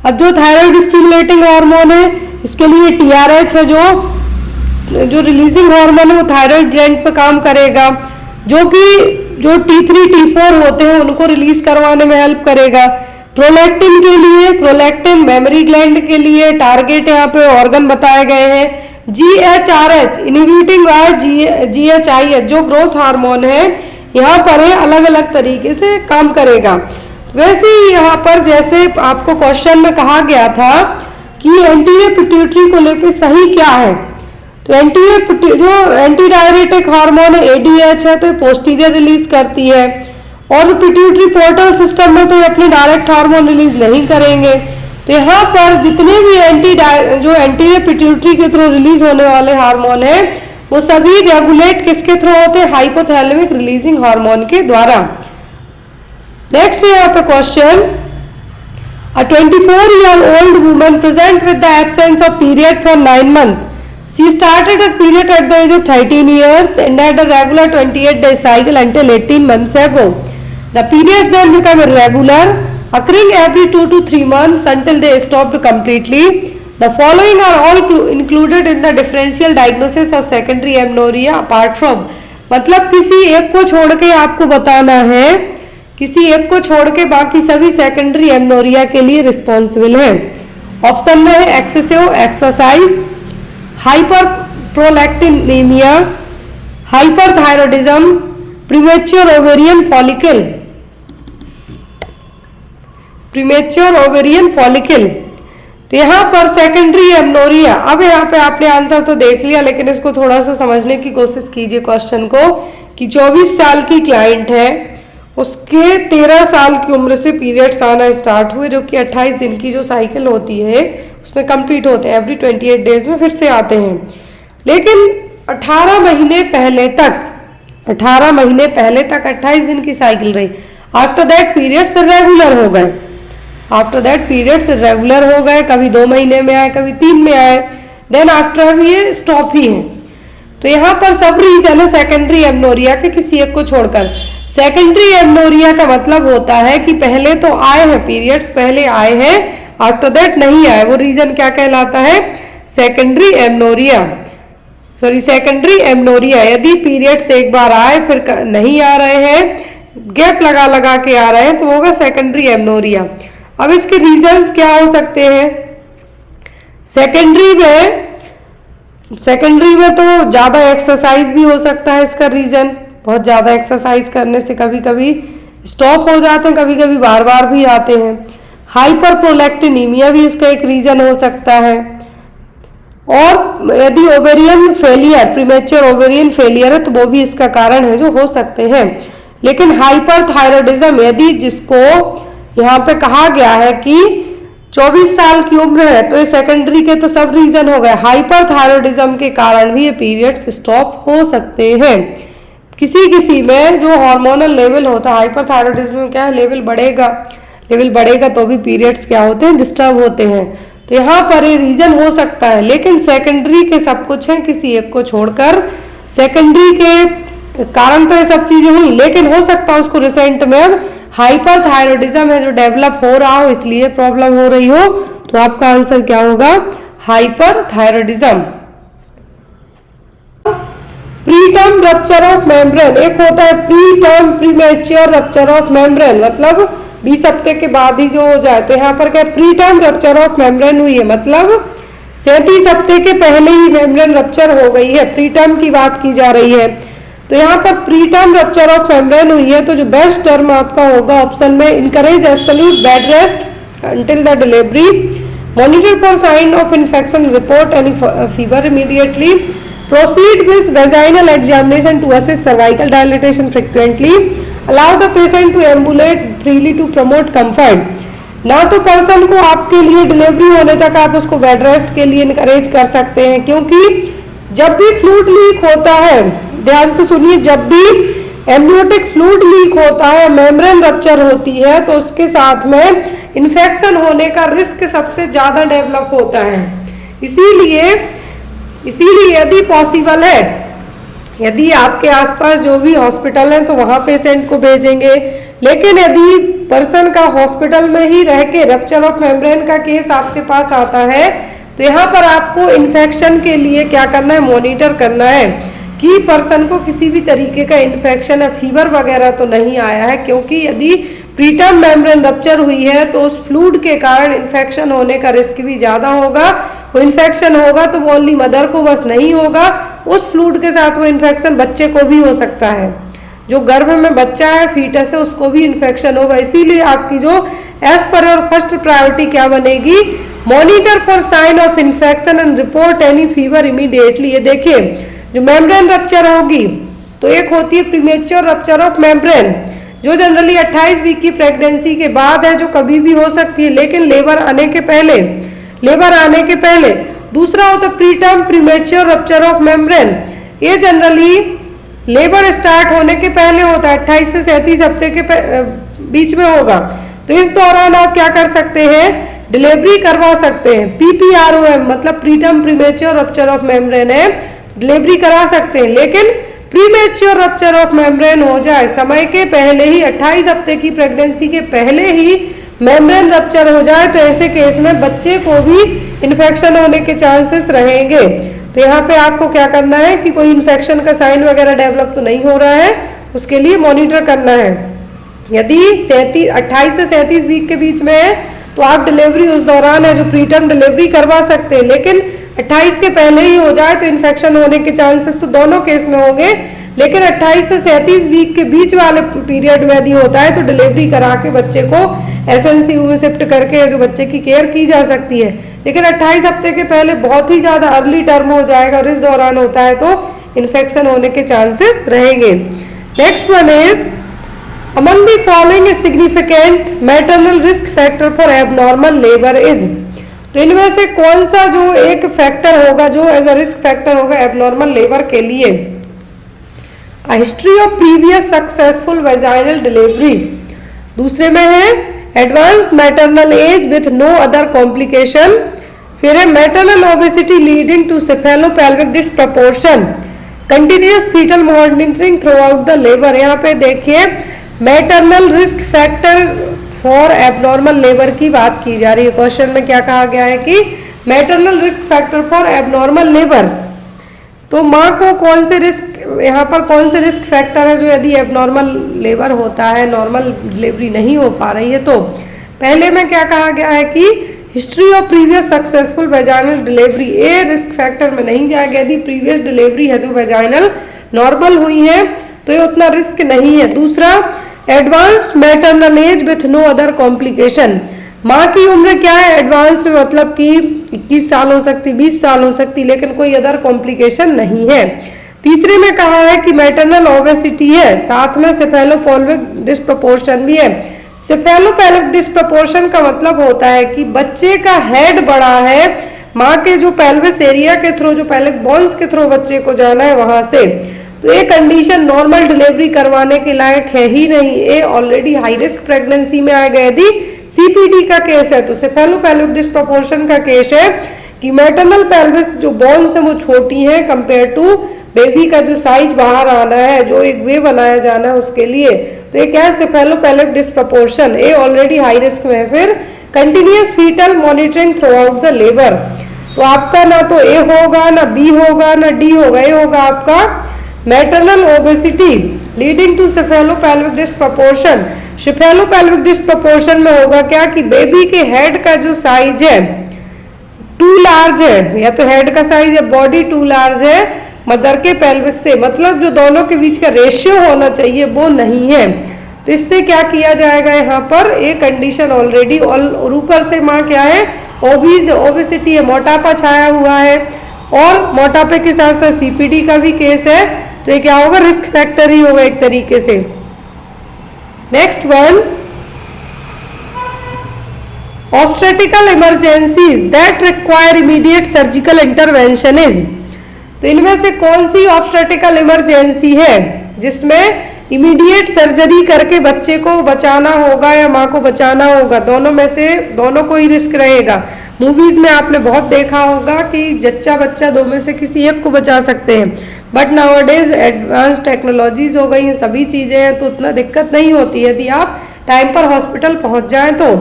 अब जो थायराइड स्टिमुलेटिंग हार्मोन है इसके लिए TRH है जो रिलीजिंग हार्मोन है वो थायराइड ग्लैंड पे काम करेगा, जो कि जो T3 T4 होते हैं उनको रिलीज करवाने में हेल्प करेगा। प्रोलैक्टिन के लिए, प्रोलैक्टिन मेमोरी ग्लैंड के लिए टारगेट यहाँ पे ऑर्गन बताए गए हैं। GHRH इनहिबिटिंग GHIH जो ग्रोथ हार्मोन है यहाँ पर है अलग अलग तरीके से काम करेगा। वैसे ही यहाँ पर जैसे आपको क्वेश्चन में कहा गया था कि एंटीरियर पिट्यूटरी को लेकर सही क्या है, तो एंटीरियर जो एंटी डायरेटिक हार्मोन है ADH है तो ये पोस्टीरियर रिलीज करती है, और जो पिट्यूटरी पोर्टल सिस्टम में तो ये अपने डायरेक्ट हार्मोन रिलीज नहीं करेंगे। तो यहाँ पर जितने भी जो एंटीरियर पिट्यूटरी के थ्रू रिलीज होने वाले हार्मोन है वो सभी रेगुलेट किसके थ्रू होते हैं, हाइपोथैलेमिक रिलीजिंग हार्मोन के द्वारा। नेक्स्ट यहाँ पे question, A 24-year-old woman present with the absence of period for 9 months. She started her period at the age of 13 years and had a regular 28-day cycle until 18 months ago. The periods then become irregular, occurring every 2 to 3 months until they stopped completely. The following are all included in the differential diagnosis of secondary amenorrhea apart from, मतलब किसी एक को छोड़ के आपको बताना है, किसी एक को छोड़ के बाकी सभी सेकेंडरी एमनोरिया के लिए रिस्पॉन्सिबल है। ऑप्शन में है excessive exercise, hyper prolactinemia, hyperthyroidism, premature ovarian follicle, premature ovarian follicle. तो यहाँ पर सेकेंडरी एमनोरिया, अब यहाँ पे आपने आंसर तो देख लिया लेकिन इसको थोड़ा सा समझने की कोशिश कीजिए क्वेश्चन को, कि 24 साल की क्लाइंट है, उसके 13 साल की उम्र से पीरियड्स आना स्टार्ट हुए, जो कि 28 दिन की जो साइकिल होती है उसमें कंप्लीट होते हैं, एवरी 28 डेज में फिर से आते हैं। लेकिन 18 महीने पहले तक 28 दिन की साइकिल रही। आफ्टर दैट पीरियड्स रेगुलर हो गए, कभी 2 महीने में आए, कभी 3 में आए, देन आफ्टर ये स्टॉप ही है। तो यहाँ पर सब रीजन है सेकेंडरी एमनोरिया के किसी एक को छोड़कर। सेकेंडरी एमनोरिया का मतलब होता है कि पहले तो आए हैं पीरियड्स, पहले आए हैं, आफ्टर दैट नहीं आए, वो रीजन क्या कहलाता है, सेकेंडरी एमनोरिया। यदि पीरियड्स एक बार आए फिर नहीं आ रहे हैं, गैप लगा के आ रहे हैं, तो होगा सेकेंडरी एमनोरिया। अब इसके रीजंस क्या हो सकते हैं, सेकेंडरी में तो ज्यादा एक्सरसाइज भी हो सकता है इसका रीजन। बहुत ज्यादा एक्सरसाइज करने से कभी कभी स्टॉप हो जाते हैं, कभी कभी बार बार भी आते हैं। हाइपर प्रोलैक्टिनेमिया भी इसका एक रीजन हो सकता है। और यदि ovarian failure, premature ovarian failure है तो वो भी इसका कारण है जो हो सकते हैं। लेकिन हाइपरथायरॉयडिज्म, यदि जिसको यहाँ पे कहा गया है कि 24 साल की उम्र है, तो ये सेकेंडरी के तो सब रीजन हो गए। हाइपरथायरॉयडिज्म के कारण भी ये पीरियड्स स्टॉप हो सकते हैं। किसी में जो हार्मोनल लेवल होता है, हाइपरथायरॉयडिज्म में क्या है, लेवल बढ़ेगा तो भी पीरियड्स क्या होते हैं, डिस्टर्ब होते हैं। तो यहाँ पर ये रीजन हो सकता है, लेकिन सेकेंडरी के सब कुछ है किसी एक को छोड़कर। सेकेंडरी के कारण तो ये सब चीजें हुई, लेकिन हो सकता है उसको रिसेंट में अब हाइपरथायरॉयडिज्म है जो डेवलप हो रहा हो, इसलिए प्रॉब्लम हो रही हो। तो आपका आंसर क्या होगा, hyperthyroidism. Preterm rupture of membrane, एक होता है preterm premature rupture of membrane, मतलब 20 हफ्ते के बाद ही जो हो जाए। तो यहाँ पर क्या प्रीटर्म रप्चर ऑफ मेम्ब्रेन हुई है, मतलब 37 हफ्ते के पहले ही मेम्ब्रेन रप्चर हो गई है, प्री टर्म की बात की जा रही है। तो यहाँ पर pre term rupture of membrane हुई है, तो जो बेस्ट टर्म आपका होगा ऑप्शन में encourage absolute bed rest until the delivery, monitor for sign of infection, report any fever immediately, proceed with vaginal examination to assess cervical dilatation frequently, allow the patient to ambulate freely to promote comfort। ना तो person को आपके लिए delivery होने तक आप उसको bed rest के लिए इनकरेज कर सकते हैं, क्योंकि जब भी फ्लूइड लीक होता है, ध्यान से सुनिए, जब भी एम्नियोटिक फ्लूइड लीक होता है, मेम्ब्रेन रप्चर होती है, तो उसके साथ में इन्फेक्शन होने का रिस्क सबसे ज़्यादा डेवलप होता है। इसीलिए यदि पॉसिबल है, यदि आपके आसपास जो भी हॉस्पिटल है तो वहाँ पेशेंट को भेजेंगे, लेकिन यदि पर्सन का हॉस्पिटल में ही रह के रप्चर ऑफ मेम्ब्रेन का केस आपके पास आता है, तो यहाँ पर आपको इन्फेक्शन के लिए क्या करना है, मॉनिटर करना है कि पर्सन को किसी भी तरीके का इन्फेक्शन या फीवर वगैरह तो नहीं आया है, क्योंकि यदि प्रीटर्म मेम्ब्रेन रप्चर हुई है तो उस फ्लूइड के कारण इन्फेक्शन होने का रिस्क भी ज़्यादा होगा। वो इन्फेक्शन होगा तो वो ओनली मदर को बस नहीं होगा, उस फ्लूइड के साथ वो इन्फेक्शन बच्चे को भी हो सकता है, जो गर्भ में बच्चा है, फीटस है, उसको भी इन्फेक्शन होगा। इसीलिए आपकी जो एज पर और फर्स्ट प्रायोरिटी क्या बनेगी, monitor for sign of infection and report any fever immediately. ये देखिए, जो मेम्ब्रेन रप्चर होगी तो एक होती है प्रीमेच्योर रप्चर ऑफ मेम्ब्रेन, जो जनरली 28 वीक की प्रेगनेंसी के बाद है, जो कभी भी हो सकती है, लेकिन लेबर आने के पहले। दूसरा होता है preterm premature rupture of membrane, ये जनरली लेबर स्टार्ट होने के पहले होता है, 28 से 37 हफ्ते के बीच में होगा। तो इस दौरान आप क्या कर सकते हैं, डिलीवरी करवा सकते हैं। PPROM मतलब preterm premature rupture of membrane है, डिलीवरी करा सकते हैं। लेकिन प्रीमेच्योर रप्चर ऑफ मेम्ब्रेन हो जाए, समय के पहले ही, 28 हफ्ते की प्रेगनेंसी के पहले ही मेम्ब्रेन रप्चर हो जाए, तो ऐसे केस में बच्चे को भी इन्फेक्शन होने के चांसेस रहेंगे। तो यहाँ पे आपको क्या करना है कि कोई इन्फेक्शन का साइन वगैरह डेवलप तो नहीं हो रहा है, उसके लिए मॉनिटर करना है। यदि 28 से 37 वीक के बीच में है तो आप डिलीवरी उस दौरान है जो प्रीटर्म डिलीवरी करवा सकते हैं, लेकिन 28 के पहले ही हो जाए तो इन्फेक्शन होने के चांसेस तो दोनों केस में होंगे। लेकिन 28 से 37 वीक के बीच वाले पीरियड में यदि होता है तो डिलीवरी करा के बच्चे को SNCU में शिफ्ट करके जो बच्चे की केयर की जा सकती है। लेकिन 28 हफ्ते के पहले बहुत ही ज़्यादा अर्ली टर्म हो जाएगा और इस दौरान होता है तो इन्फेक्शन होने के चांसेस रहेंगे। Next one is among the following significant maternal risk factor for abnormal labour is. तो इनमें से कौन सा जो एक फैक्टर होगा जो एज अ रिस्क फैक्टर होगा एबनॉर्मल लेबर के लिए, a history of previous successful vaginal delivery. दूसरे में है advanced maternal age with no other complication. फिर है maternal obesity leading to cephalopelvic disproportion, continuous fetal monitoring throughout the labour. यहाँ पे देखिए maternal risk factor for abnormal labour की बात की जा रही है। क्वेश्चन में क्या कहा गया है कि maternal risk factor for abnormal labour, तो माँ को कौन से रिस्क, यहाँ पर कौन से रिस्क फैक्टर है जो यदि एबनॉर्मल लेबर होता है, नॉर्मल डिलीवरी नहीं हो पा रही है। तो पहले में क्या कहा गया है कि history of previous successful vaginal delivery, ये रिस्क फैक्टर में नहीं जाएगा। यदि प्रीवियस डिलीवरी है जो वेजाइनल नॉर्मल हुई है तो ये उतना रिस्क नहीं है। दूसरा advanced maternal age with no other complication, माँ की उम्र क्या है एडवांस्ड, मतलब कि 21 साल हो सकती, 20 साल हो सकती, लेकिन कोई अदर कॉम्प्लिकेशन नहीं है। तीसरे में कहा है कि मैटरनल ओबेसिटी है, साथ में सेफेलोपेल्विक डिस्प्रपोर्शन भी है। सेफेलोपेल्विक डिस्प्रपोर्शन का मतलब होता है कि बच्चे का हेड बड़ा है, माँ के जो पेल्विस एरिया के थ्रू, जो पेल्विक बोन्स के थ्रू बच्चे को जाना है वहां से, तो ये कंडीशन नॉर्मल डिलीवरी करवाने के लायक है ही नहीं। ये ऑलरेडी हाई रिस्क प्रेगनेंसी में आएगा। यदि CPD का केस है तो सेफेलोपेल्विक डिस्प्रपोर्शन का केस है कि मैटरनल पेल्विस जो बोन्स है वो छोटी हैं कंपेयर टू बेबी का जो साइज बाहर आना है, जो एक वे बनाया जाना है उसके लिए, तो ये क्या है सेफेलोपेल्विक डिस्प्रपोर्शन, ये ऑलरेडी हाई रिस्क में है। फिर continuous fetal monitoring throughout the labour, तो आपका ना तो A होगा, ना B होगा, ना D होगा, ये होगा आपका maternal obesity leading to cephalopelvic डिस्प्रपोर्शन। सेफेलोपेल्विक डिस्प्रपोर्शन में होगा क्या कि बेबी के हेड का जो साइज है टू लार्ज है, या तो हेड का साइज या बॉडी टू लार्ज है मदर के पेल्विस से, मतलब जो दोनों के बीच का रेशियो होना चाहिए वो नहीं है। तो इससे क्या किया जाएगा, यहाँ पर एक कंडीशन ऑलरेडी, और ऊपर से माँ क्या है, ओबीज, ओबेसिटी है, मोटापा छाया हुआ है, और मोटापे के साथ साथ सीपीडी का भी केस है, तो ये क्या होगा, रिस्क फैक्टर ही होगा एक तरीके से। Next one, obstetrical emergencies that require immediate surgical intervention is. तो इनमें से कौन सी ऑब्स्टेट्रिकल इमरजेंसी है जिसमें इमीडिएट सर्जरी करके बच्चे को बचाना होगा या माँ को बचाना होगा, दोनों में से दोनों को ही रिस्क रहेगा। मूवीज में आपने बहुत देखा होगा कि जच्चा बच्चा दो में से किसी एक को बचा सकते हैं, बट नाउअडेज एडवांस टेक्नोलॉजीज हो गई हैं, सभी चीज़ें हैं, तो उतना दिक्कत नहीं होती यदि आप टाइम पर हॉस्पिटल पहुँच जाएँ तो।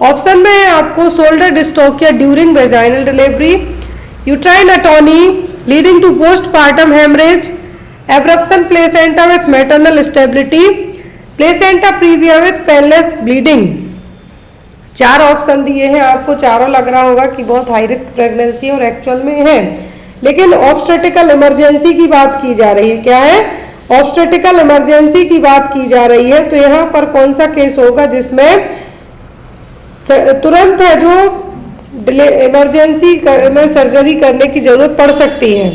ऑप्शन में है आपको shoulder dystocia during vaginal delivery, uterine atony leading to postpartum haemorrhage, abruption placenta with maternal stability, placenta previa with painless bleeding. 4 option दिए हैं आपको, चारों लग रहा होगा कि बहुत हाई रिस्क प्रेगनेंसी और एक्चुअल में है, लेकिन ऑब्स्टेट्रिकल इमरजेंसी की बात की जा रही है। क्या है, ऑब्स्टेट्रिकल इमरजेंसी की बात की जा रही है। तो यहाँ पर कौन सा केस होगा जिसमें तुरंत है जो इमरजेंसी में सर्जरी करने की जरूरत पड़ सकती है।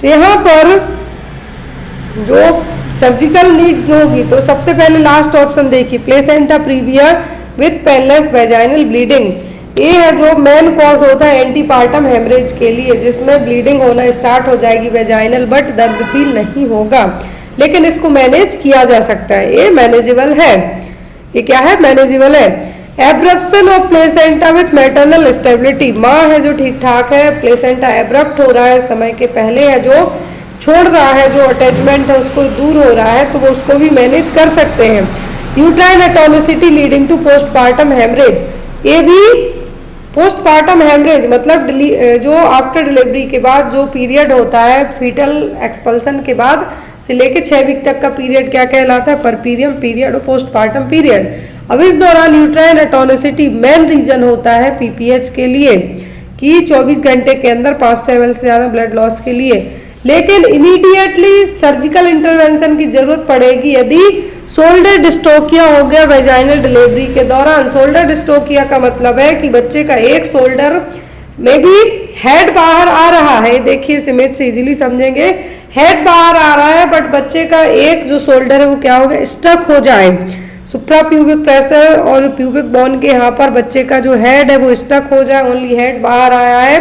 तो यहाँ पर जो सर्जिकल नीड होगी, तो सबसे पहले लास्ट ऑप्शन देखिए, placenta previa with painless vaginal bleeding. ये है जो मेन कॉज होता है एंटीपार्टम हेमरेज के लिए, जिसमें ब्लीडिंग होना स्टार्ट हो जाएगी वेजाइनल, बट दर्द फील नहीं होगा, लेकिन इसको मैनेज किया जा सकता है, ये मैनेजेबल है। ये क्या है, मैनेजेबल है। Abruption of placenta with maternal stability, माँ है जो ठीक ठाक है, प्लेसेंटा एब्रप्ट हो रहा है, समय के पहले है जो छोड़ रहा है, जो अटैचमेंट है उसको दूर हो रहा है, तो वो उसको भी मैनेज कर सकते हैं। Uterine atonicity leading to postpartum haemorrhage, ये भी पोस्टपार्टम हेमरेज मतलब जो आफ्टर डिलीवरी के बाद जो पीरियड होता है, फीटल एक्सपल्सन के बाद से लेके 6 वीक तक का पीरियड क्या कहलाता है, परपीरियम पीरियड और पोस्टपार्टम पीरियड। अब इस दौरान यूट्राइन एटोनिसिटी मेन रीजन होता है पीपीएच के लिए कि 24 घंटे के अंदर 5 ml से ज़्यादा ब्लड लॉस के लिए, लेकिन इमीडिएटली सर्जिकल इंटरवेंशन की जरूरत पड़ेगी यदि शोल्डर डिस्टोकिया हो गया वेजाइनल डिलीवरी के दौरान। शोल्डर डिस्टोकिया का मतलब है कि बच्चे का एक शोल्डर में भी हेड बाहर आ रहा है, देखिए इस इमेज से इजीली समझेंगे, हेड बाहर आ रहा है बट बच्चे का एक जो शोल्डर है वो क्या हो गया, स्टक हो जाए। सुप्रा प्यूबिक प्रेशर और प्यूबिक बोन के यहाँ पर बच्चे का जो हेड है वो स्टक हो जाए, ओनली हेड बाहर आया है,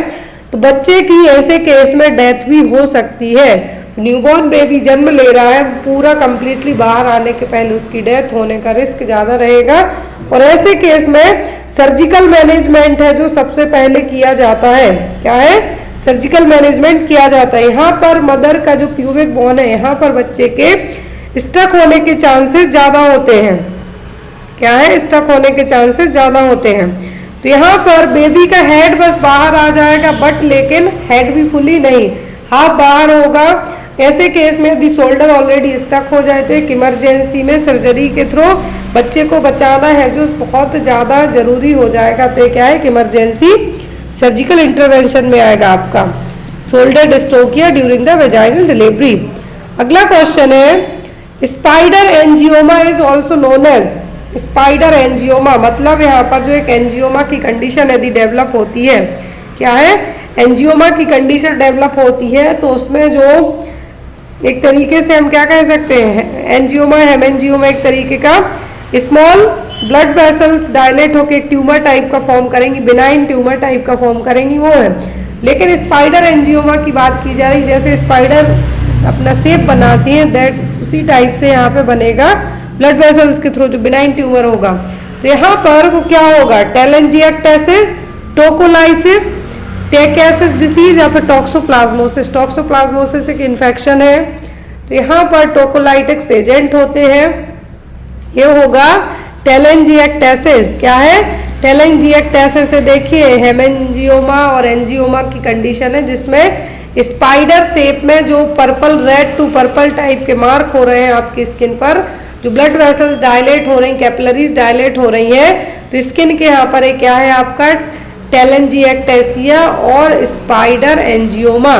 तो बच्चे की ऐसे केस में डेथ भी हो सकती है। न्यूबॉर्न बेबी जन्म ले रहा है, पूरा कंप्लीटली बाहर आने के पहले उसकी डेथ होने का रिस्क ज़्यादा रहेगा, और ऐसे केस में सर्जिकल मैनेजमेंट है जो सबसे पहले किया जाता है। क्या है, सर्जिकल मैनेजमेंट किया जाता है। यहाँ पर मदर का जो प्यूबिक बोन है, यहाँ पर बच्चे के स्टक होने के चांसेस ज़्यादा होते हैं। क्या है, स्टक होने के चांसेस ज़्यादा होते हैं। तो यहाँ पर बेबी का हेड बस बाहर आ जाएगा, बट लेकिन हेड भी फुली नहीं, हाफ बाहर होगा। ऐसे केस में यदि शोल्डर ऑलरेडी स्टक हो जाए तो एक इमरजेंसी में सर्जरी के थ्रू बच्चे को बचाना है जो बहुत ज़्यादा जरूरी हो जाएगा। तो ये क्या है कि इमरजेंसी सर्जिकल इंटरवेंशन में आएगा आपका shoulder dystocia during the vaginal delivery. अगला क्वेश्चन है, spider angioma is also known as. Spider angioma मतलब यहाँ पर जो एक एंजियोमा की कंडीशन यदि डेवलप होती है, क्या है, एंजियोमा की कंडीशन डेवलप होती है तो उसमें जो एक तरीके से हम क्या कह सकते हैं, एंजियोमा हेमेंजियोमा एक तरीके का स्मॉल ब्लड वेसल्स डायलेट होकर एक ट्यूमर टाइप का फॉर्म करेंगी, बिनाइन ट्यूमर टाइप का फॉर्म करेंगी, वो है। लेकिन स्पाइडर एंजियोमा की बात की जा रही, जैसे स्पाइडर अपना शेप बनाती हैं दैट उसी टाइप से यहाँ पे बनेगा ब्लड वेसल्स के थ्रू जो बिनाइन ट्यूमर होगा। तो यहाँ पर वो क्या होगा, टेलेंजिएक्टेसिस, टोकोलाइसिस, टेकेसिस डिसीज या फिर टॉक्सोप्लाज्मोसिस। टॉक्सोप्लाज्मोसिस एक इन्फेक्शन है, तो यहाँ पर टोकोलाइटिक्स एजेंट होते हैं, ये होगा टेलेंजिएक्टेसिस। क्या है, टेलेंजिएक्टेसिस से देखिए हेमेंजियोमा और एंजियोमा की कंडीशन है जिसमें स्पाइडर शेप में जो purple red to purple type के मार्क हो रहे हैं आपकी स्किन पर, जो ब्लड वेसल्स डायलेट हो रही हैं, कैपिलरीज डायलेट हो रही हैं, तो स्किन के यहाँ पर एक क्या है आपका टेलेंजिएक्टेसिया और स्पाइडर एंजियोमा।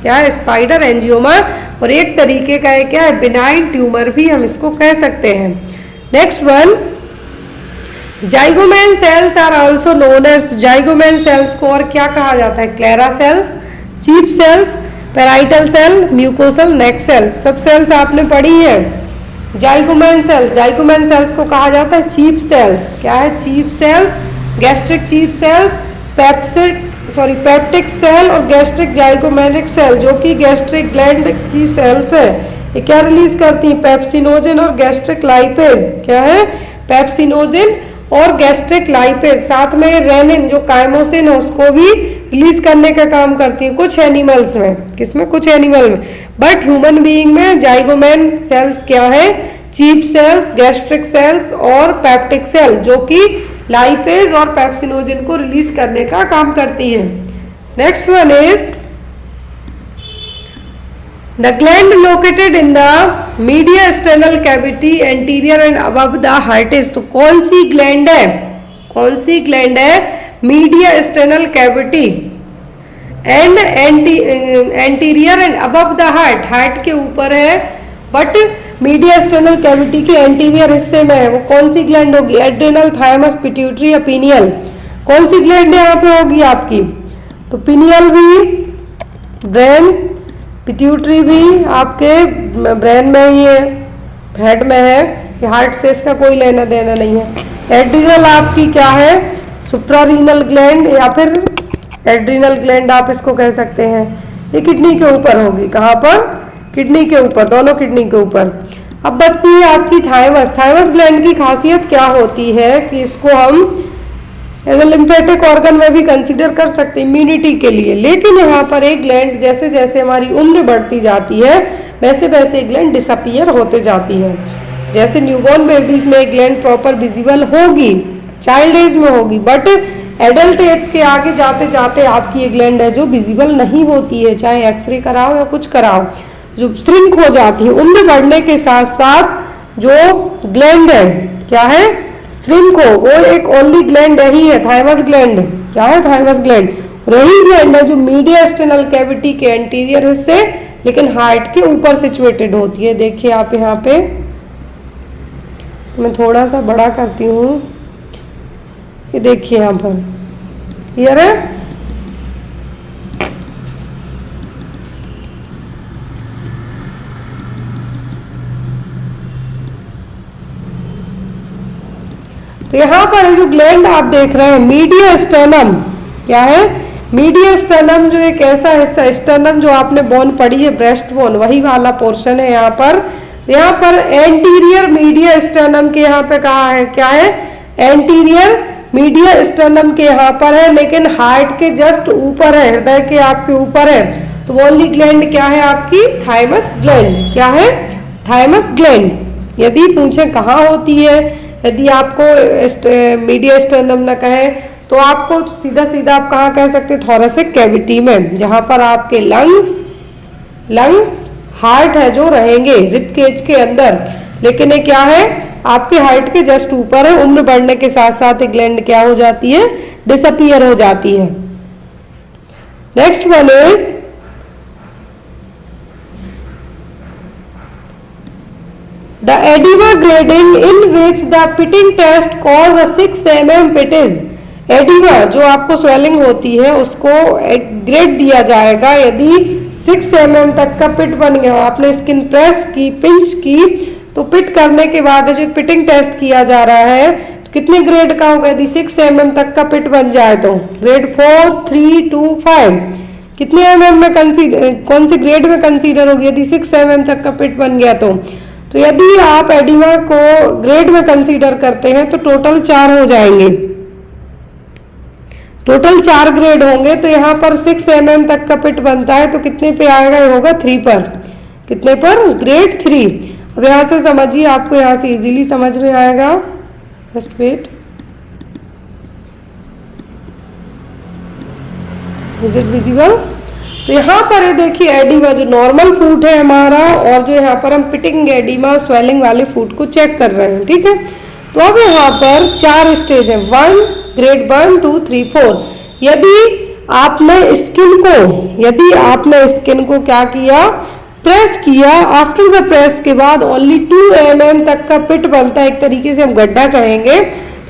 क्या है? स्पाइडर एंजियोमा। और एक तरीके का है क्या है? बिनाइन ट्यूमर भी हम इसको कह सकते हैं। Next one, zymogen cells are also known as. Zymogen cells को और क्या कहा जाता है? Clara cells, chief cells, parietal cell, mucosal, neck cells. सब सेल्स आपने पढ़ी है। जाइगोमैन सेल्स, जाइगोमैन सेल्स को कहा जाता है चीफ सेल्स। क्या है? Chief cells, gastric chief cells, peptic cell और गैस्ट्रिक जाइगोमैनिक सेल, जो कि गैस्ट्रिक ग्लैंड की सेल्स है। ये क्या रिलीज करती हैं? पेप्सिनोजन और गैस्ट्रिक लाइपेज। क्या है? पेप्सिनोजन और गैस्ट्रिक लाइपेज, साथ में रेनिन जो काइमोसिन है उसको भी रिलीज करने का काम करती हैं कुछ एनिमल्स में। किसमें? कुछ एनिमल में। बट ह्यूमन बीइंग में जाइगोमैन सेल्स क्या है? चीफ सेल्स, गैस्ट्रिक सेल्स और पेप्टिक सेल, जो कि लाइपेज और पेप्सिनोजन को रिलीज करने का काम करती हैं। Next one is the gland located in the mediastinal cavity anterior and above the heart is. तो कौन सी ग्लैंड है? कौन सी ग्लैंड है? Mediastinal cavity and anterior and above the heart. Heart के ऊपर है बट मीडियास्टेनल कैविटी के एंटीरियर हिस्से में है। वो कौन सी ग्लैंड होगी? एड्रिनल, थायमस, पिट्यूटरी या पिनियल। कौन सी ग्लैंड यहाँ पे होगी आपकी? तो पिनियल भी, ब्रेन, पिट्यूटरी भी आपके ब्रेन में ही है, हेड में है। ये हार्ट से इसका कोई लेना देना नहीं है। एड्रिनल आपकी क्या है? सुप्रारीनल ग्लैंड या फिर एड्रिनल ग्लैंड आप इसको कह सकते हैं। ये किडनी के ऊपर होगी। कहाँ पर? किडनी के ऊपर, दोनों किडनी के ऊपर। अब बचती है आपकी थाइमस। थाइमस ग्लैंड की खासियत क्या होती है कि इसको हम एज ए लिम्फेटिक ऑर्गन में भी कंसीडर कर सकते हैं इम्यूनिटी के लिए। लेकिन यहाँ पर एक ग्लैंड जैसे जैसे हमारी उम्र बढ़ती जाती है वैसे वैसे ग्लैंड डिसअपियर होते जाती है। जैसे न्यूबॉर्न बेबीज में एक ग्लैंड प्रॉपर विजिबल होगी, चाइल्ड एज में होगी, बट एडल्ट एज के आगे जाते जाते आपकी एक ग्लैंड है जो विजिबल नहीं होती है, चाहे एक्सरे कराओ या कुछ कराओ, जो श्रिंक हो जाती है। उम्र बढ़ने के साथ साथ जो ग्लैंड है क्या है? श्रिंक हो। वो एक ओनली ग्लैंड रही है, थाइमस ग्लैंड। क्या है? Thymus gland. रही ग्लैंड है जो मीडियास्टेनल कैविटी के एंटीरियर हिस्से लेकिन हार्ट के ऊपर सिचुएटेड होती है। देखिए आप यहाँ पे, मैं थोड़ा सा बड़ा करती हूँ, ये देखिए यहाँ पर क्लियर है। तो यहाँ पर जो ग्लैंड आप देख रहे हैं मीडियास्टेनम, क्या है? मीडियास्टेनम जो एक ऐसा हिस्सा, स्टेनम जो आपने बोन पढ़ी है ब्रेस्ट बोन, वही वाला पोर्शन है यहाँ पर। यहाँ पर एंटीरियर मीडियास्टेनम के यहाँ पे कहा है क्या है? एंटीरियर मीडियास्टेनम के यहाँ पर है, लेकिन हार्ट के जस्ट ऊपर है, हृदय के आपके ऊपर है। तो ओनली ग्लैंड क्या है आपकी? Thymus gland. क्या है? Thymus gland. यदि पूछे कहाँ होती है, यदि आपको मीडियास्टेनम न कहे तो आपको सीधा सीधा आप कहाँ कह सकते हैं? थोरेसिक कैविटी में, जहाँ पर आपके लंग्स हार्ट है जो रहेंगे रिब केज के अंदर। लेकिन ये क्या है? आपके हार्ट के जस्ट ऊपर है। उम्र बढ़ने के साथ साथ ग्लैंड क्या हो जाती है? डिसअपियर हो जाती है। Next one is the edema grading in which the pitting test cause a 6 mm pit is। Oedema जो आपको स्वेलिंग होती है उसको एक ग्रेड दिया जाएगा यदि 6 mm तक का पिट बन गया। आपने स्किन प्रेस की, पिंच की, तो पिट करने के बाद जो पिटिंग टेस्ट किया जा रहा है तो कितने ग्रेड का होगा? यदि 6 mm तक का पिट बन जाए तो ग्रेड 4, 3, 2, 5। कितने mm में कंसीडर, कौन से ग्रेड में कंसीडर होगी यदि 6 mm तक का पिट बन गया तो यदि आप एडिमा को ग्रेड में कंसीडर करते हैं तो टोटल 4 हो जाएंगे। टोटल 4 ग्रेड होंगे। तो यहाँ पर 6 mm तक का पिट बनता है तो कितने पे आएगा? ये होगा 3 पर। कितने पर? ग्रेड 3। अब यहाँ से समझिए, आपको यहाँ से इजीली समझ में आएगा। Just wait, is it visible? तो यहाँ पर ये देखिए एडिमा जो नॉर्मल फूट है हमारा, और जो यहाँ पर हम पिटिंग एडिमा स्वेलिंग वाले फूट को चेक कर रहे हैं। ठीक है, तो अब यहाँ पर 4 स्टेज है, 1, ग्रेड 1 2 3 4। यदि आपने स्किन को क्या किया, प्रेस किया, आफ्टर द प्रेस के बाद ओनली 2 mm तक का पिट बनता है, एक तरीके से हम गड्ढा कहेंगे,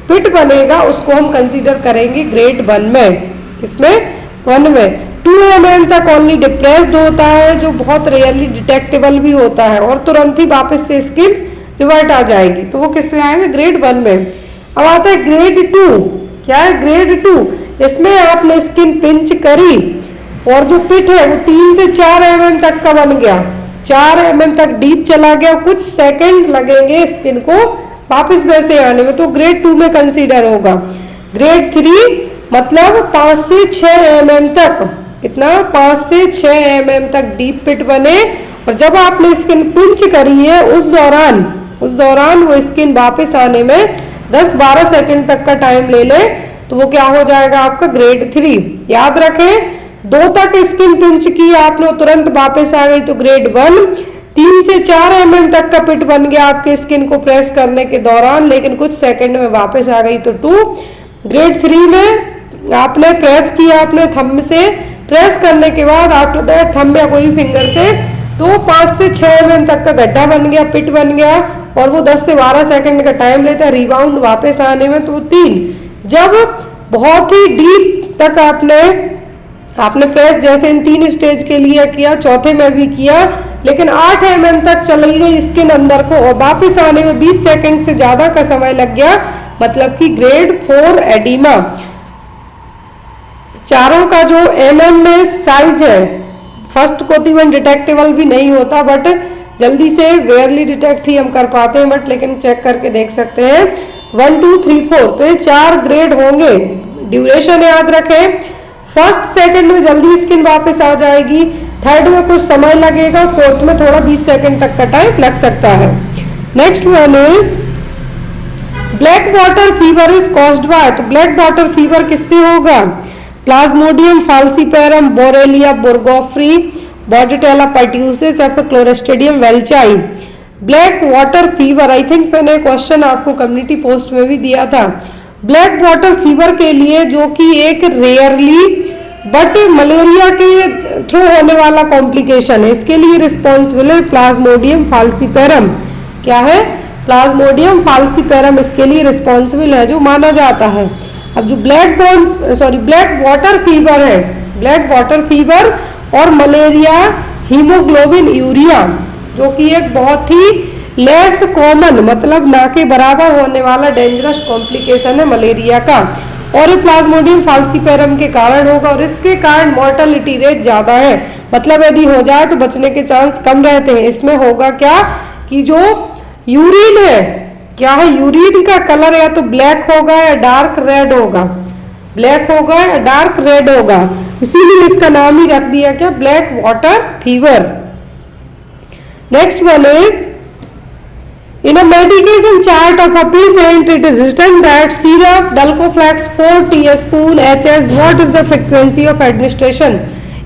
पिट बनेगा, उसको हम कंसीडर करेंगे ग्रेड 1 में। इसमें 1 में 2 mm तक ओनली डिप्रेस्ड होता है, जो बहुत रेयरली डिटेक्टेबल भी होता है, और तुरंत ही वापस से स्किन रिवर्ट आ जाएगी, तो वो किस में आएगा, ग्रेड 1 में। अब आता है ग्रेड 2। क्या है ग्रेड 2? इसमें आपने स्किन पिंच करी और जो पिट है वो 3 से 4 mm तक का बन गया, 4 mm तक डीप चला गया, कुछ सेकंड लगेंगे स्किन को वापस वैसे आने में, तो ग्रेड 2 में कंसीडर होगा। ग्रेड 3 मतलब 5 से 6 mm तक, कितना, 5 से 6 mm तक डीप पिट बने, और जब आपने स्किन पिंच करी है उस दौरान वो स्किन वापस आने में 10-12 सेकंड तक का टाइम ले ले, तो वो क्या हो जाएगा आपका ग्रेड 3। याद रखें, 2 तक स्किन पिंच की आपने, तुरंत वापस आ गई, तो ग्रेड 1। 3 से 4 mm तक का पिट बन गया आपके स्किन को प्रेस करने के दौरान, लेकिन कुछ सेकंड में वापस आ गई, तो 2। ग्रेड 3 में आपने प्रेस किया, अपने थंब से प्रेस करने के बाद आफ्टर दैट थंब या कोई फिंगर से, तो 5 से 6 mm तक का गड्ढा बन गया, पिट बन गया, और वो 10 से 12 सेकंड का टाइम लेता है रिबाउंड वापस आने में, तो 3। जब बहुत ही डीप तक आपने प्रेस जैसे इन 3 स्टेज के लिए किया, चौथे में भी किया, लेकिन 8 mm तक चली गई स्किन अंदर को, और वापस आने में 20 सेकंड से ज्यादा का समय लग गया, मतलब कि ग्रेड 4 एडिमा। चारों का जो mm में साइज है, फर्स्ट को तो इवन डिटेक्टेबल भी नहीं होता, बट जल्दी से वेयरली डिटेक्ट ही हम कर पाते हैं, बट लेकिन चेक करके देख सकते हैं 1 2 3 4, तो ये 4 ग्रेड होंगे। ड्यूरेशन याद रखें, फर्स्ट सेकंड में जल्दी स्किन वापस आ जाएगी, थर्ड में कुछ समय लगेगा, फोर्थ में थोड़ा 20 सेकंड तक का टाइम लग सकता है। Next one is black water fever is caused by, तो ब्लैक वाटर फीवर किससे होगा, Plasmodium falciparum, Borrelia burgdorferi, Bordetella pertussis या फिर Clostridium welchii. Black water fever, I think मैंने क्वेश्चन आपको कम्युनिटी पोस्ट में भी दिया था। ब्लैक वाटर फीवर के लिए, जो कि एक रेयरली बट मलेरिया के थ्रू होने वाला कॉम्प्लिकेशन है, इसके लिए रिस्पॉन्सिबल है प्लाज्मोडियम फाल्सीपैरम। क्या है, प्लाज्मोडियम फाल्सीपैरम इसके लिए रिस्पॉन्सिबल है, जो माना जाता है। अब जो ब्लैक वाटर फीवर है, ब्लैक वाटर फीवर और मलेरिया हीमोग्लोबिन यूरिया, जो कि एक बहुत ही लेस कॉमन, मतलब ना के बराबर होने वाला डेंजरस कॉम्प्लिकेशन है मलेरिया का, और ये प्लाज्मोडियम फाल्सीपैरम के कारण होगा, और इसके कारण मॉर्टेलिटी रेट ज्यादा है, मतलब यदि हो जाए तो बचने के चांस कम रहते हैं। इसमें होगा क्या कि जो यूरिन है, क्या है, यूरिन का कलर या तो ब्लैक होगा या डार्क रेड होगा, ब्लैक होगा या डार्क रेड होगा, इसीलिए इसका नाम ही रख दिया क्या, black water fever. Next one is in a medication chart of a patient it is written that syrup Dalcoflex 4 teaspoon HS, what is the frequency of administration।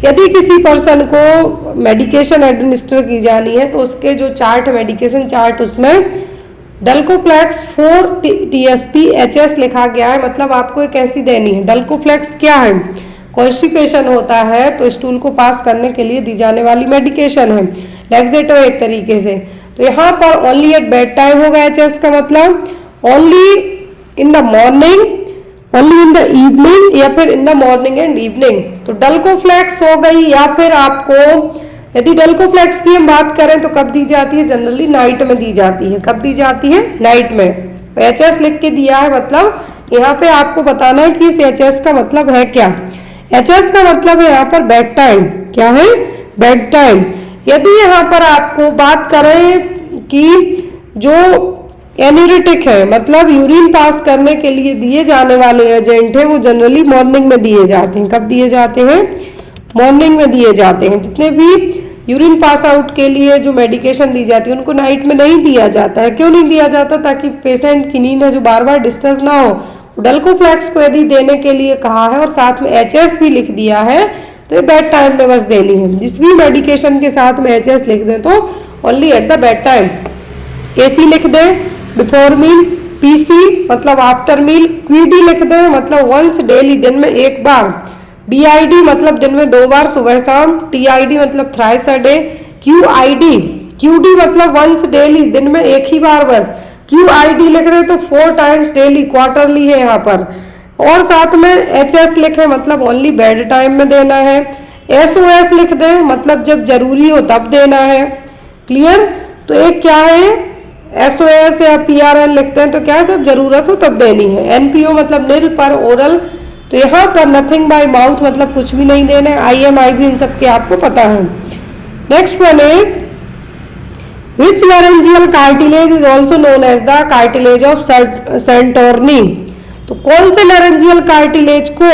यदि किसी पर्सन को मेडिकेशन एडमिनिस्टर की जानी है, तो उसके जो चार्ट, मेडिकेशन चार्ट, उसमें डल्कोफ्लेक्स 4 TSP HS लिखा गया है, मतलब आपको ये कैसी देनी है। डल्कोफ्लेक्स क्या है, कॉन्स्टिपेशन होता है तो स्टूल को पास करने के लिए दी जाने वाली मेडिकेशन है, लैक्सेटिव एक तरीके से। तो यहाँ पर ओनली एट बेड टाइम होगा HS का मतलब, only in the morning, only in the evening, या फिर in the morning and evening. तो डल्कोफ्लेक्स हो गई, या फिर आपको यदि डल्कोफ्लेक्स की हम बात करें तो कब दी जाती है, जनरली नाइट में दी जाती है। कब दी जाती है, नाइट में। तो HS लिख के दिया है, मतलब यहाँ पे आपको बताना है कि इस HS का मतलब है क्या। HS का मतलब है यहाँ पर बेड टाइम। क्या है, बेड टाइम। यदि यहाँ पर आपको बात करें कि जो एन्यूरेटिक है, मतलब यूरिन पास करने के लिए दिए जाने वाले एजेंट है, वो जनरली मॉर्निंग में दिए जाते हैं। कब दिए जाते हैं, मॉर्निंग में दिए जाते हैं। जितने भी यूरिन पास आउट के लिए जो मेडिकेशन दी जाती है, उनको नाइट में नहीं दिया जाता है। क्यों नहीं दिया जाता, ताकि पेशेंट की नींद है जो बार बार डिस्टर्ब ना हो। डल्कोफ्लेक्स को यदि देने के लिए कहा है और साथ में HS भी लिख दिया है, तो ये बेड टाइम में बस देनी है। जिस भी मेडिकेशन के साथ में HS लिख दें तो only at the bed time. AC लिख दें, बिफोर मील, पीसी मतलब आफ्टर मील, क्यूडी लिख दें मतलब वंस डेली, दिन में एक बार, बीआईडी मतलब दिन में 2 बार सुबह शाम, टीआईडी मतलब थ्राइस अ डे, क्यूडी मतलब वंस डेली, दिन में एक ही बार बस, क्यूआईडी लिख रहे तो 4 टाइम्स डेली, क्वार्टरली है यहाँ पर, और साथ में एचएस लिखे मतलब ओनली बेड टाइम में देना है, एसओएस लिख दें मतलब जब जरूरी हो तब देना है। क्लियर? तो एक क्या है एसओएस या पीआरएल लिखते हैं तो क्या है जब जरूरत हो तब देनी है। एनपीओ मतलब निल पर ओरल, तो यहाँ पर नथिंग बाय माउथ मतलब कुछ भी नहीं देना है। आईएमआई भी इन सबके आपको पता है। Next one is which laryngeal cartilage is also known as the cartilage of Santorini. तो कौन से लैरेंजियल कार्टिलेज को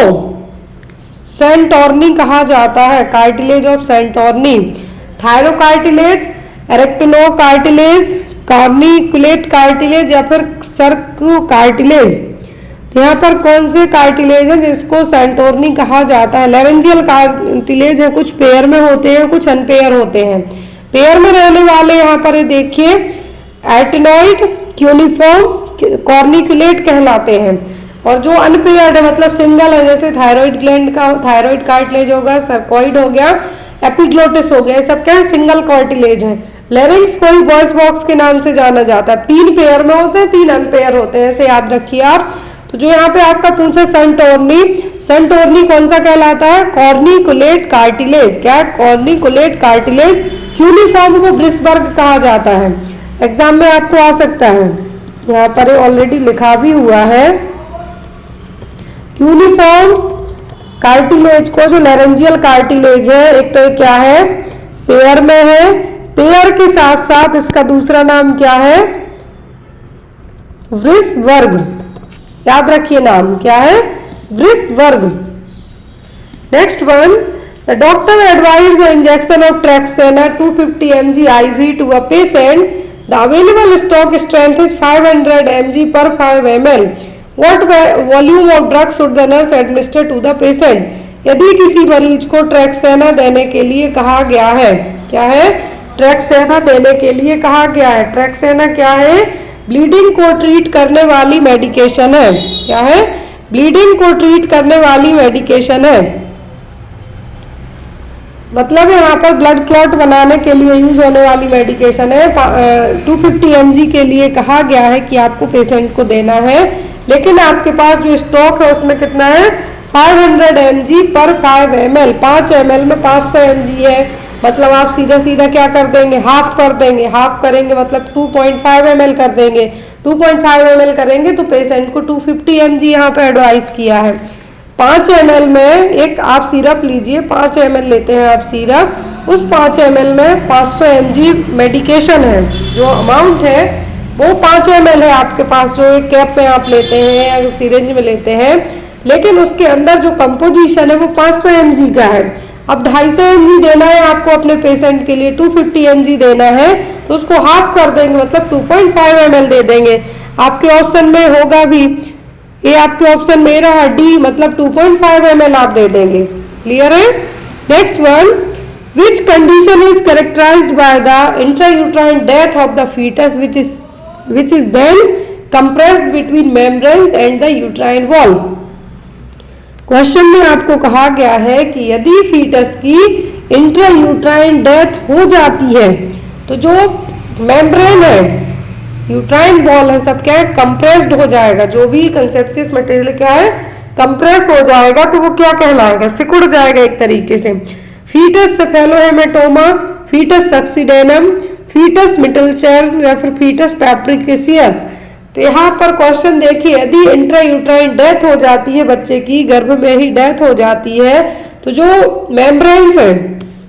सेंटोर्नी कहा जाता है? कार्टिलेज ऑफ सेंटोर्नी, थायरोकार्टिलेज, एरेक्टिनो कार्टिलेज, कार्निकुलेट कार्टिलेज या फिर सर्को कार्टिलेज। तो यहाँ पर कौन से कार्टिलेज है जिसको सेंटोर्नी कहा जाता है? लैरेंजियल कार्टिलेज है, कुछ पेयर में होते हैं कुछ अनपेयर होते हैं। पेयर में रहने वाले यहाँ पर देखिए एटिनॉइड, क्यूनिफॉर्म, कॉर्निकुलेट कहलाते हैं, और जो अनपेयर्ड है मतलब सिंगल है जैसे थायराइड ग्लैंड का थायराइड कार्टिलेज होगा, सर्कोइड हो गया, एपिग्लोटिस हो गया, ये सब क्या है सिंगल कार्टिलेज है। लेरिंग्स को ही वॉइस बॉक्स के नाम से जाना जाता है। 3 पेयर में होते हैं 3 अनपेयर होते हैं, ऐसे याद रखिए आप। तो जो यहाँ पे आपका पूछा सेंटोर्नी, सेंटोर्नी कौन सा कहलाता है? Corniculate cartilage. क्या? Corniculate cartilage. क्यूनिफॉर्म को ब्रिसबर्ग कहा जाता है, एग्जाम में आपको आ सकता है, यहाँ पर ऑलरेडी लिखा भी हुआ है। क्यूनिफॉर्म कार्टिलेज को जो लैरेंजियल कार्टिलेज है, एक तो क्या है पेयर में है, पेयर के साथ साथ इसका दूसरा नाम क्या है? ब्रिसबर्ग। याद रखिए नाम क्या है? Wrisberg. Next one, the doctor advised the injection of Trexena 250 mg IV to a patient. The available stock strength is 500 mg per 5 ml. What volume of drug should the nurse administer to the patient? यदि किसी मरीज को ट्रैक्सेना देने के लिए कहा गया है, क्या है? ट्रैक्सेना देने के लिए कहा गया है। ट्रैक्सेना क्या है? ब्लीडिंग को ट्रीट करने वाली मेडिकेशन है। क्या है? ब्लीडिंग को ट्रीट करने वाली मेडिकेशन है, मतलब यहाँ पर ब्लड क्लॉट बनाने के लिए यूज होने वाली मेडिकेशन है। 250 mg के लिए कहा गया है कि आपको पेशेंट को देना है, लेकिन आपके पास जो स्टॉक है उसमें कितना है? 500 mg पर 5 ml। 5 ml में 500 mg है, मतलब आप सीधा सीधा क्या कर देंगे? हाफ कर देंगे। हाफ करेंगे मतलब 2.5 ml कर देंगे। 2.5 ml करेंगे तो पेशेंट को 250 mg यहाँ पे एडवाइस किया है। 5 ml में एक आप सिरप लीजिए, 5 ml लेते हैं आप सिरप, उस 5 ml में 500 mg मेडिकेशन है। जो अमाउंट है वो 5 ml है आपके पास, जो एक कैप में आप लेते हैं या सिरिंज में लेते हैं, लेकिन उसके अंदर जो कंपोजिशन है वो 500 mg का है। अब 250 mg देना है आपको अपने पेशेंट के लिए, 250 mg देना है तो उसको हाफ कर देंगे, मतलब 2.5 ml दे देंगे। आपके ऑप्शन में होगा भी, ये आपके ऑप्शन में रहा डी, मतलब 2.5 ml आप दे देंगे। क्लियर है? Next one, which condition is characterized by the intrauterine death of the fetus which is then compressed between membranes and the uterine wall. Question में आपको कहा गया है कि यदि फीटस की इंट्रायूट्राइन डेथ हो जाती है तो जो मेम्ब्रेन है, यूट्राइन वॉल है, सब क्या है? कंप्रेस्ड हो जाएगा। जो भी कंसेप्सियस मटेरियल क्या है? कंप्रेस हो जाएगा, तो वो क्या कहलाएगा? सिकुड़ जाएगा एक तरीके से। फीटस सेफेलोहेमेटोमा, फीटस सक्सीडेनम, फीटस मिटलचर्न या फिर फीटस पैप्रिकेसियस। तो यहाँ पर क्वेश्चन देखिए, यदि इंट्रायूट्राइन डेथ हो जाती है, बच्चे की गर्भ में ही डेथ हो जाती है, तो जो मेम्ब्रेन्स है,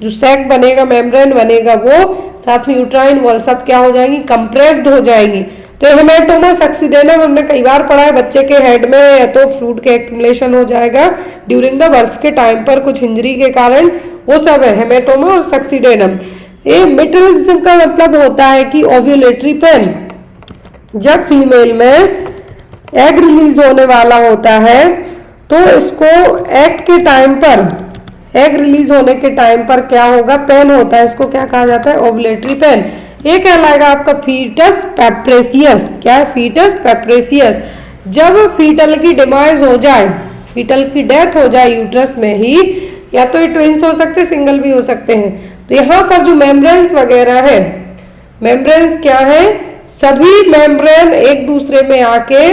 जो सैक बनेगा, मेम्ब्रेन बनेगा, वो साथ में यूट्राइन वॉल सब क्या हो जाएंगी? कंप्रेस्ड हो जाएंगी। तो हेमेटोमा सक्सीडेनम हमने कई बार पढ़ा है, बच्चे के हेड में या तो फ्लूइड के एक्यूमुलेशन हो जाएगा ड्यूरिंग द बर्थ के टाइम पर कुछ इंजरी के कारण, वो सब है हेमेटोमा और सक्सीडेनम। ये मिटलिज्म का मतलब होता है कि ओव्यूलेटरी पेन, जब फीमेल में एग रिलीज होने वाला होता है तो इसको एग के टाइम पर, एग रिलीज होने के टाइम पर क्या होगा? पेन होता है, इसको क्या कहा जाता है? Ovulatory pain. ये कहलाएगा आपका फीटस पेप्रेसियस। क्या है? Fetus papyraceus. जब फीटल की डिमाइज हो जाए, फीटल की डेथ हो जाए यूट्रस में ही, या तो ये ट्विंस हो सकते हैं, सिंगल भी हो सकते हैं, तो यहाँ पर जो मेम्ब्रेन्स वगैरह है, मेम्ब्रेन्स क्या है? सभी मेम्ब्रेन एक दूसरे में आके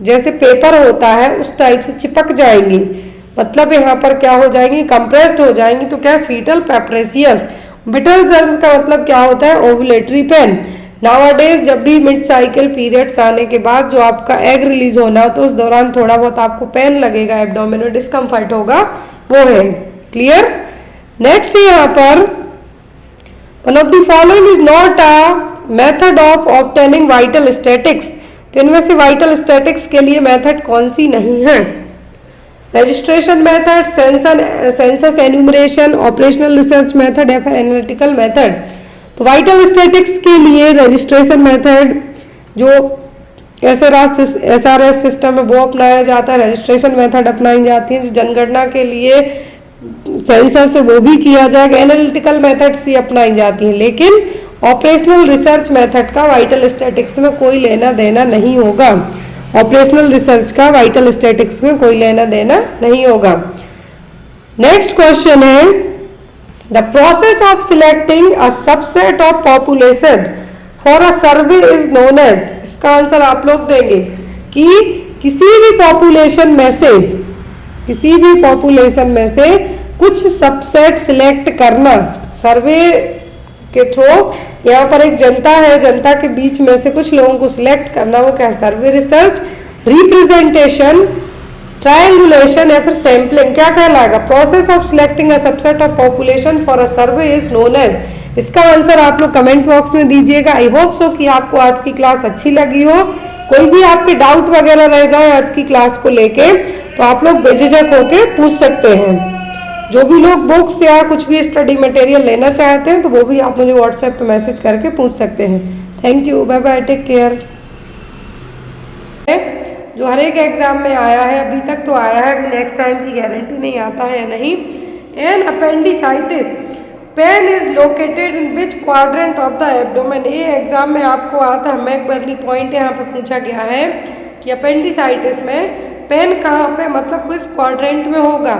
जैसे पेपर होता है उस टाइप से चिपक जाएंगी, मतलब यहाँ पर क्या हो जाएंगी? कंप्रेस्ड हो जाएंगी। तो क्या है? फीटल पेप्रेसियस। बिटल जर्म्स का मतलब क्या होता है? Ovulatory pen. नाउअडेज जब भी मिड साइकिल पीरियड्स आने के बाद जो आपका एग रिलीज होना हो, तो उस दौरान थोड़ा बहुत आपको पेन लगेगा, एब्डोमेन में डिस्कम्फर्ट होगा, वो है। क्लियर? नेक्स्ट यहाँ पर one of the following is not a method of obtaining vital statics. तो इनमें से वाइटल स्टैटिक्स के लिए मेथड कौन सी नहीं है? Registration method, census enumeration, operational research method या फिर एनालिटिकल मेथड। तो वाइटल स्टैटिक्स के लिए रजिस्ट्रेशन मेथड जो SRS सिस्टम है वो अपनाया जाता है, रजिस्ट्रेशन मेथड अपनाई जाती है। जो जनगणना के लिए सेंसस है वो भी किया जाएगा, एनालिटिकल मेथड्स भी अपनाई जाती हैं, लेकिन ऑपरेशनल रिसर्च मेथड का वाइटल स्टैटिक्स में कोई लेना देना नहीं होगा। ऑपरेशनल रिसर्च का वाइटल स्टैटिक्स में कोई लेना देना नहीं होगा। नेक्स्ट क्वेश्चन है the process of selecting a subset of population for a survey is known as. इसका आंसर आप लोग देंगे कि किसी भी पॉपुलेशन में से कुछ सबसेट सिलेक्ट करना सर्वे के थ्रू। यहाँ पर एक जनता है, जनता के बीच में से कुछ लोगों को सिलेक्ट करना, वो क्या है? सर्वे रिसर्च, रिप्रेजेंटेशन, ट्रायंगुलेशन या फिर सैंपलिंग क्या कहलाएगा? Process of selecting a subset of population for a survey is known as. इसका आंसर आप लोग कमेंट बॉक्स में दीजिएगा। आई होप सो कि आपको आज की क्लास अच्छी लगी हो। कोई भी आपके डाउट वगैरह रह जाए आज की क्लास को लेके तो आप लोग बेझिझक होके पूछ सकते हैं। जो भी लोग बुक्स या कुछ भी स्टडी मटेरियल लेना चाहते हैं तो वो भी आप मुझे व्हाट्सएप पे मैसेज करके पूछ सकते हैं। Thank you, bye bye, take care. जो हर एक एग्जाम में आया है अभी तक तो आया है, नेक्स्ट टाइम की गारंटी नहीं आता है या नहीं। An appendicitis pain is located in which quadrant of the abdomen. ये एग्जाम में आपको आता है, मैकबर्नी पॉइंट यहाँ पे पूछा गया है कि अपेंडिसाइटिस में पेन कहाँ पे, मतलब किस क्वाड्रेंट में होगा?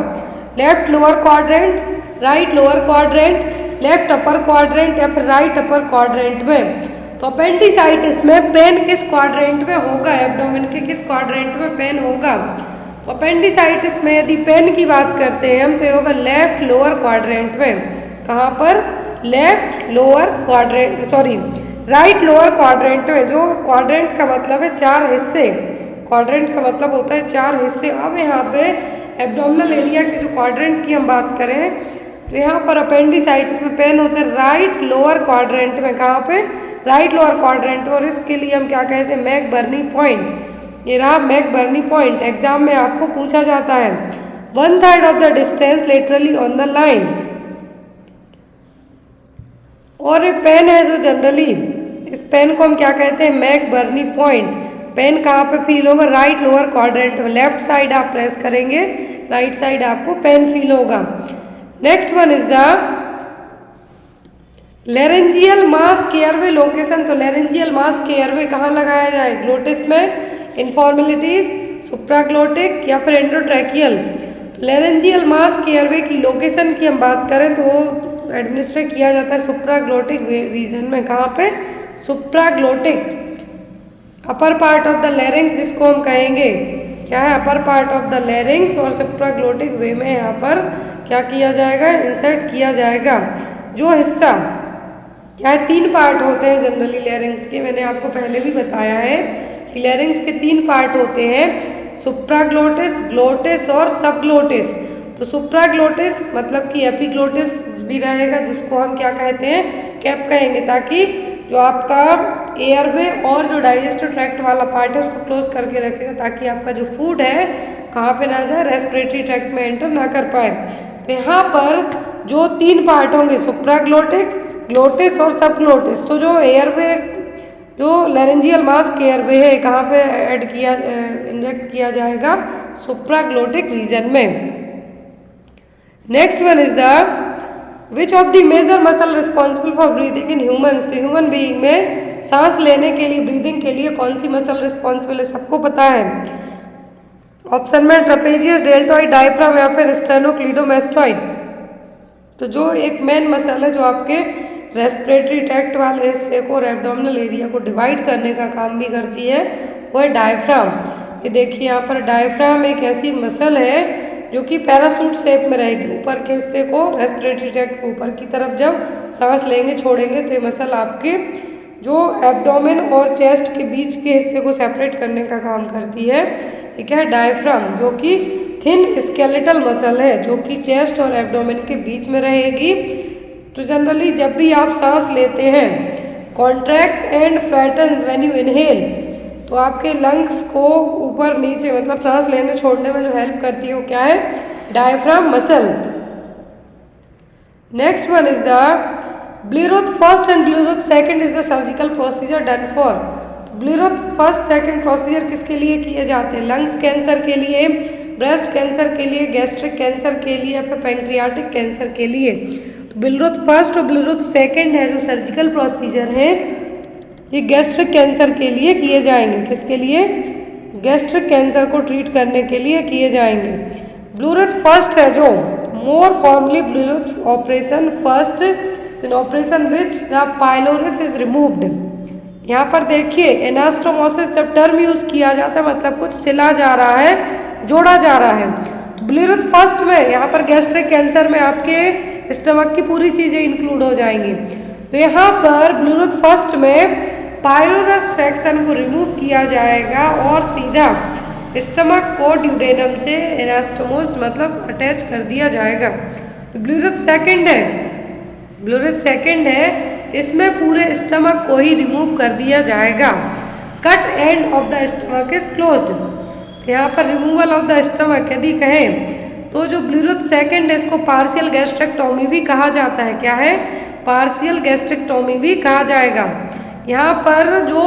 Left lower quadrant, right lower quadrant, left upper quadrant या फिर राइट अपर क्वाड्रेंट में। तो अपेंडिसाइटिस में पेन किस क्वाड्रेंट में होगा? एब्डोमेन के किस क्वाड्रेंट में पेन होगा? तो अपेंडिसाइटिस में यदि पेन की बात करते हैं हम तो ये होगा लेफ्ट लोअर क्वाड्रेंट में। कहाँ पर? Left lower quadrant, sorry right lower quadrant में। जो क्वाड्रेंट का मतलब है 4 हिस्से, क्वाड्रेंट का मतलब होता है 4 हिस्से। अब यहाँ पे एब्डोमिनल एरिया के जो क्वाड्रेंट की हम बात करें तो यहाँ पर अपेंडिसाइटिस में पेन होता है राइट लोअर क्वाड्रेंट में। कहाँ पे? राइट लोअर क्वाड्रेंट में। और इसके लिए हम क्या कहते हैं? McBurney point. ये रहा मैकबर्नी पॉइंट, एग्जाम में आपको पूछा जाता है। 1/3 of the distance laterally on the line. और ये पेन है जो जनरली, इस पेन को हम क्या कहते हैं? McBurney point. पेन कहाँ पे फील होगा? राइट लोअर क्वाड्रेंट में। लेफ्ट साइड आप प्रेस करेंगे, राइट साइड आपको पेन फील होगा। Next one is the laryngeal mask airway location. तो लेरेंजियल मास के एयरवे कहाँ लगाया जाए? ग्लोटिस में, इनफॉर्मेलिटीज, सुप्राग्लोटिक या फिर एंडोट्रैकियल। तो लेरेंजियल मास के एयरवे की लोकेशन की हम बात करें तो वो एडमिनिस्ट्रेट किया जाता है सुप्राग्लोटिक रीजन में। कहाँ पे? Supraglottic, upper part of the larynx जिसको हम कहेंगे क्या है? Upper part of the larynx. और सुप्राग्लोटिक वे में यहाँ पर क्या किया जाएगा? इंसर्ट किया जाएगा। जो हिस्सा क्या है? 3 पार्ट होते हैं जनरली लेरिंग्स के। मैंने आपको पहले भी बताया है कि लेरिंग्स के 3 पार्ट होते हैं, सुप्राग्लोटिस, ग्लोटिस और सबग्लोटिस। तो सुप्राग्लोटिस मतलब कि एपिग्लोटिस भी रहेगा जिसको हम क्या कहते हैं? कैप कहेंगे, ताकि जो आपका एयरवे और जो डाइजेस्टिव ट्रैक्ट वाला पार्ट है उसको क्लोज करके रखेगा, ताकि आपका जो फूड है कहाँ पे ना जाए? रेस्पिरेटरी ट्रैक्ट में एंटर ना कर पाए। तो यहाँ पर जो 3 पार्ट होंगे सुप्राग्लोटिक, ग्लोटिस और सबग्लोटिस। तो जो एयरवे, जो लेरेंजियल मास के एयरवे है कहाँ पे ऐड किया, इंजेक्ट किया जाएगा? सुप्राग्लोटिक रीजन में। Next one is the which of the major muscle responsible for breathing in humans, तो ह्यूमन बीइंग में सांस लेने के लिए, ब्रीदिंग के लिए कौन सी मसल रिस्पॉन्सिबल है, सबको पता है। ऑप्शन में ट्रेपेजियस, डेल्टॉइड, डायफ्राम या फिर स्टेनोक्लीडोमास्टॉइड। तो जो एक मेन मसल है जो आपके रेस्पिरेटरी ट्रैक्ट वाले हिस्से को और एब्डोमिनल एरिया को डिवाइड करने का काम भी करती है, वो है डायफ्राम। ये देखिए यहाँ पर डायफ्राम एक ऐसी मसल है जो कि पैरासूट शेप में रहेगी। ऊपर के हिस्से को, रेस्पिरेटरी ट्रैक्ट को ऊपर की तरफ जब सांस लेंगे छोड़ेंगे तो ये मसल आपके जो एब्डोमेन और चेस्ट के बीच के हिस्से को सेपरेट करने का काम करती है। ये क्या है, डायफ्राम, जो कि थिन स्केलेटल मसल है जो कि चेस्ट और एब्डोमेन के बीच में रहेगी। तो जनरली जब भी आप सांस लेते हैं, contract and flattens when you inhale, तो आपके लंग्स को ऊपर नीचे मतलब सांस लेने छोड़ने में जो हेल्प करती है वो क्या है, diaphragm muscle. Next one is the Billroth first and Billroth second is the surgical procedure done for. Billroth first second procedure किसके लिए किए जाते हैं, लंग्स कैंसर के लिए, ब्रेस्ट कैंसर के लिए, गैस्ट्रिक कैंसर के लिए या फिर पैंक्रियाटिक कैंसर के लिए। तो ब्लीरोथ फर्स्ट और ब्लीरोथ सेकंड है जो सर्जिकल प्रोसीजर है, ये गैस्ट्रिक कैंसर के लिए किए जाएंगे। किसके लिए, गैस्ट्रिक कैंसर को ट्रीट करने के लिए किए जाएंगे। ब्लीरोथ फर्स्ट है जो more formally Billroth operation first in operation which the pylorus is removed. यहाँ पर देखिए एनास्टोमोसिस जब टर्म यूज किया जाता है मतलब कुछ सिला जा रहा है, जोड़ा जा रहा है। तो ब्लीरोथ फर्स्ट में यहाँ पर गैस्ट्रिक कैंसर में आपके स्टमक की पूरी चीज़ें इंक्लूड हो जाएंगी। तो यहाँ पर ब्लीरोथ फर्स्ट में पाइलोरस सेक्शन को रिमूव किया जाएगा और सीधा स्टमक को ड्यूडेनम से एनास्टोमोस मतलब अटैच कर दिया जाएगा। तो ब्लीरोथ सेकंड है, ब्लीरोथ सेकंड है, इसमें पूरे स्टमक को ही रिमूव कर दिया जाएगा। Cut end of the stomach is closed. यहाँ पर रिमूवल ऑफ द स्टमक यदि कहें तो जो ब्लीरोथ सेकंड है इसको पार्शियल गैस्ट्रेक्टोमी भी कहा जाता है। क्या है, पार्शियल गैस्ट्रेक्टोमी भी कहा जाएगा। यहाँ पर जो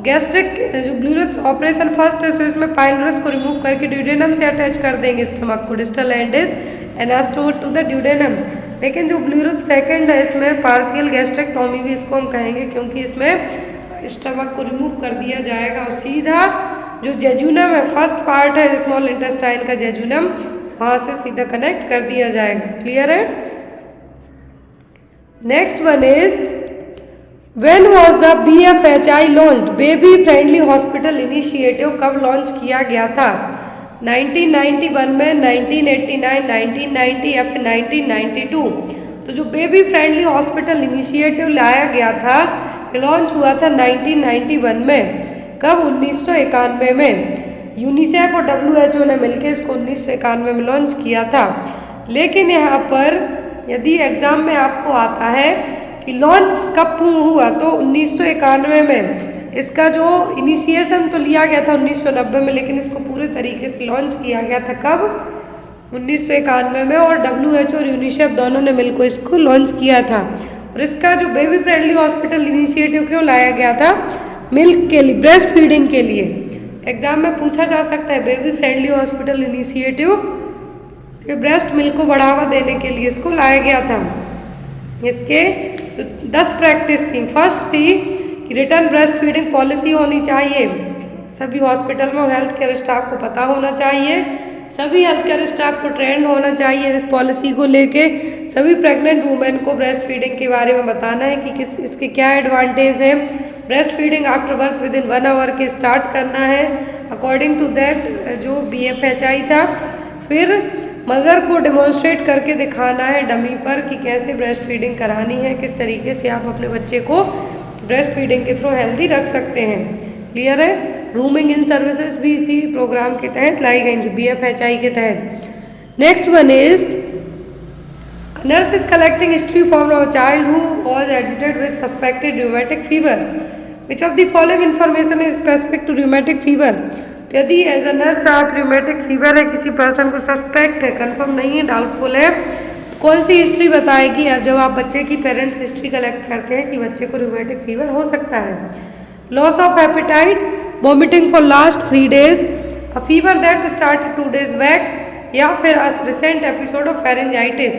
गैस्ट्रिक जो ब्लीरोथ ऑपरेशन फर्स्ट है तो इसमें पाइलोरस को रिमूव करके ड्यूडेनम से अटैच कर देंगे स्टमक को, distal end is anastomose to the duodenum. लेकिन जो ब्लीरोथ सेकंड है इसमें पार्शियल गैस्ट्रेक्टोमी भी इसको हम कहेंगे क्योंकि इसमें स्टमक को रिमूव कर दिया जाएगा और सीधा जो जेजुनम है, फर्स्ट पार्ट है स्मॉल इंटेस्टाइन का जेजुनम, वहाँ से सीधा कनेक्ट कर दिया जाएगा। क्लियर है। Next one is when was the BFHI launched, baby friendly hospital initiative कब लॉन्च किया गया था, 1991 में, 1989, 1990 या फिर 1992। तो जो बेबी फ्रेंडली हॉस्पिटल इनिशिएटिव लाया गया था लॉन्च हुआ था 1991 में। कब, 1991 में। यूनिसेफ और WHO ने मिलकर इसको 1991 में लॉन्च किया था। लेकिन यहाँ पर यदि एग्ज़ाम में आपको आता है कि लॉन्च कब हुआ तो 1991 में। इसका जो इनिशिएशन तो लिया गया था 1990 में, लेकिन इसको पूरे तरीके से लॉन्च किया गया था कब, 1991 में। और WHO और यूनिसेफ दोनों ने मिलकर इसको लॉन्च किया था। और इसका जो बेबी फ्रेंडली हॉस्पिटल इनिशिएटिव क्यों लाया गया था, मिल्क के लिए, ब्रेस्ट फीडिंग के लिए। एग्जाम में पूछा जा सकता है बेबी फ्रेंडली हॉस्पिटल इनिशिएटिव, तो ब्रेस्ट मिल्क को बढ़ावा देने के लिए इसको लाया गया था। इसके तो 10 प्रैक्टिस थी। फर्स्ट थी कि रिटर्न ब्रेस्ट फीडिंग पॉलिसी होनी चाहिए सभी हॉस्पिटल में और हेल्थ केयर स्टाफ को पता होना चाहिए, सभी हेल्थ केयर स्टाफ को ट्रेंड होना चाहिए इस पॉलिसी को लेके, सभी प्रेग्नेंट वुमेन को ब्रेस्ट फीडिंग के बारे में बताना है कि किस इसके क्या एडवांटेज है। Breast feeding after birth within 1 hour के स्टार्ट करना है अकॉर्डिंग टू दैट जो BFHI था। फिर मदर को डेमोन्स्ट्रेट करके दिखाना है डमी पर कि कैसे ब्रेस्ट फीडिंग करानी है, किस तरीके से आप अपने बच्चे को ब्रेस्ट फीडिंग के थ्रू हेल्दी रख सकते हैं। क्लियर है। रूमिंग इन सर्विसेज भी इसी प्रोग्राम के तहत लाई गई थी, BFHI के तहत। Next one is nurse is collecting history from a child who was admitted with suspected rheumatic fever. Which of the following information is specific to rheumatic fever. तो यदि एज अ नर्स आप rheumatic fever है, किसी person को suspect है, confirm नहीं है, doubtful है, तो कौन सी हिस्ट्री बताएगी अब जब आप बच्चे की पेरेंट्स हिस्ट्री कलेक्ट करते हैं कि बच्चे को रूमेटिक फीवर हो सकता है। Loss of appetite, vomiting for last 3 days, a fever that started 2 days back, या फिर recent episode of pharyngitis.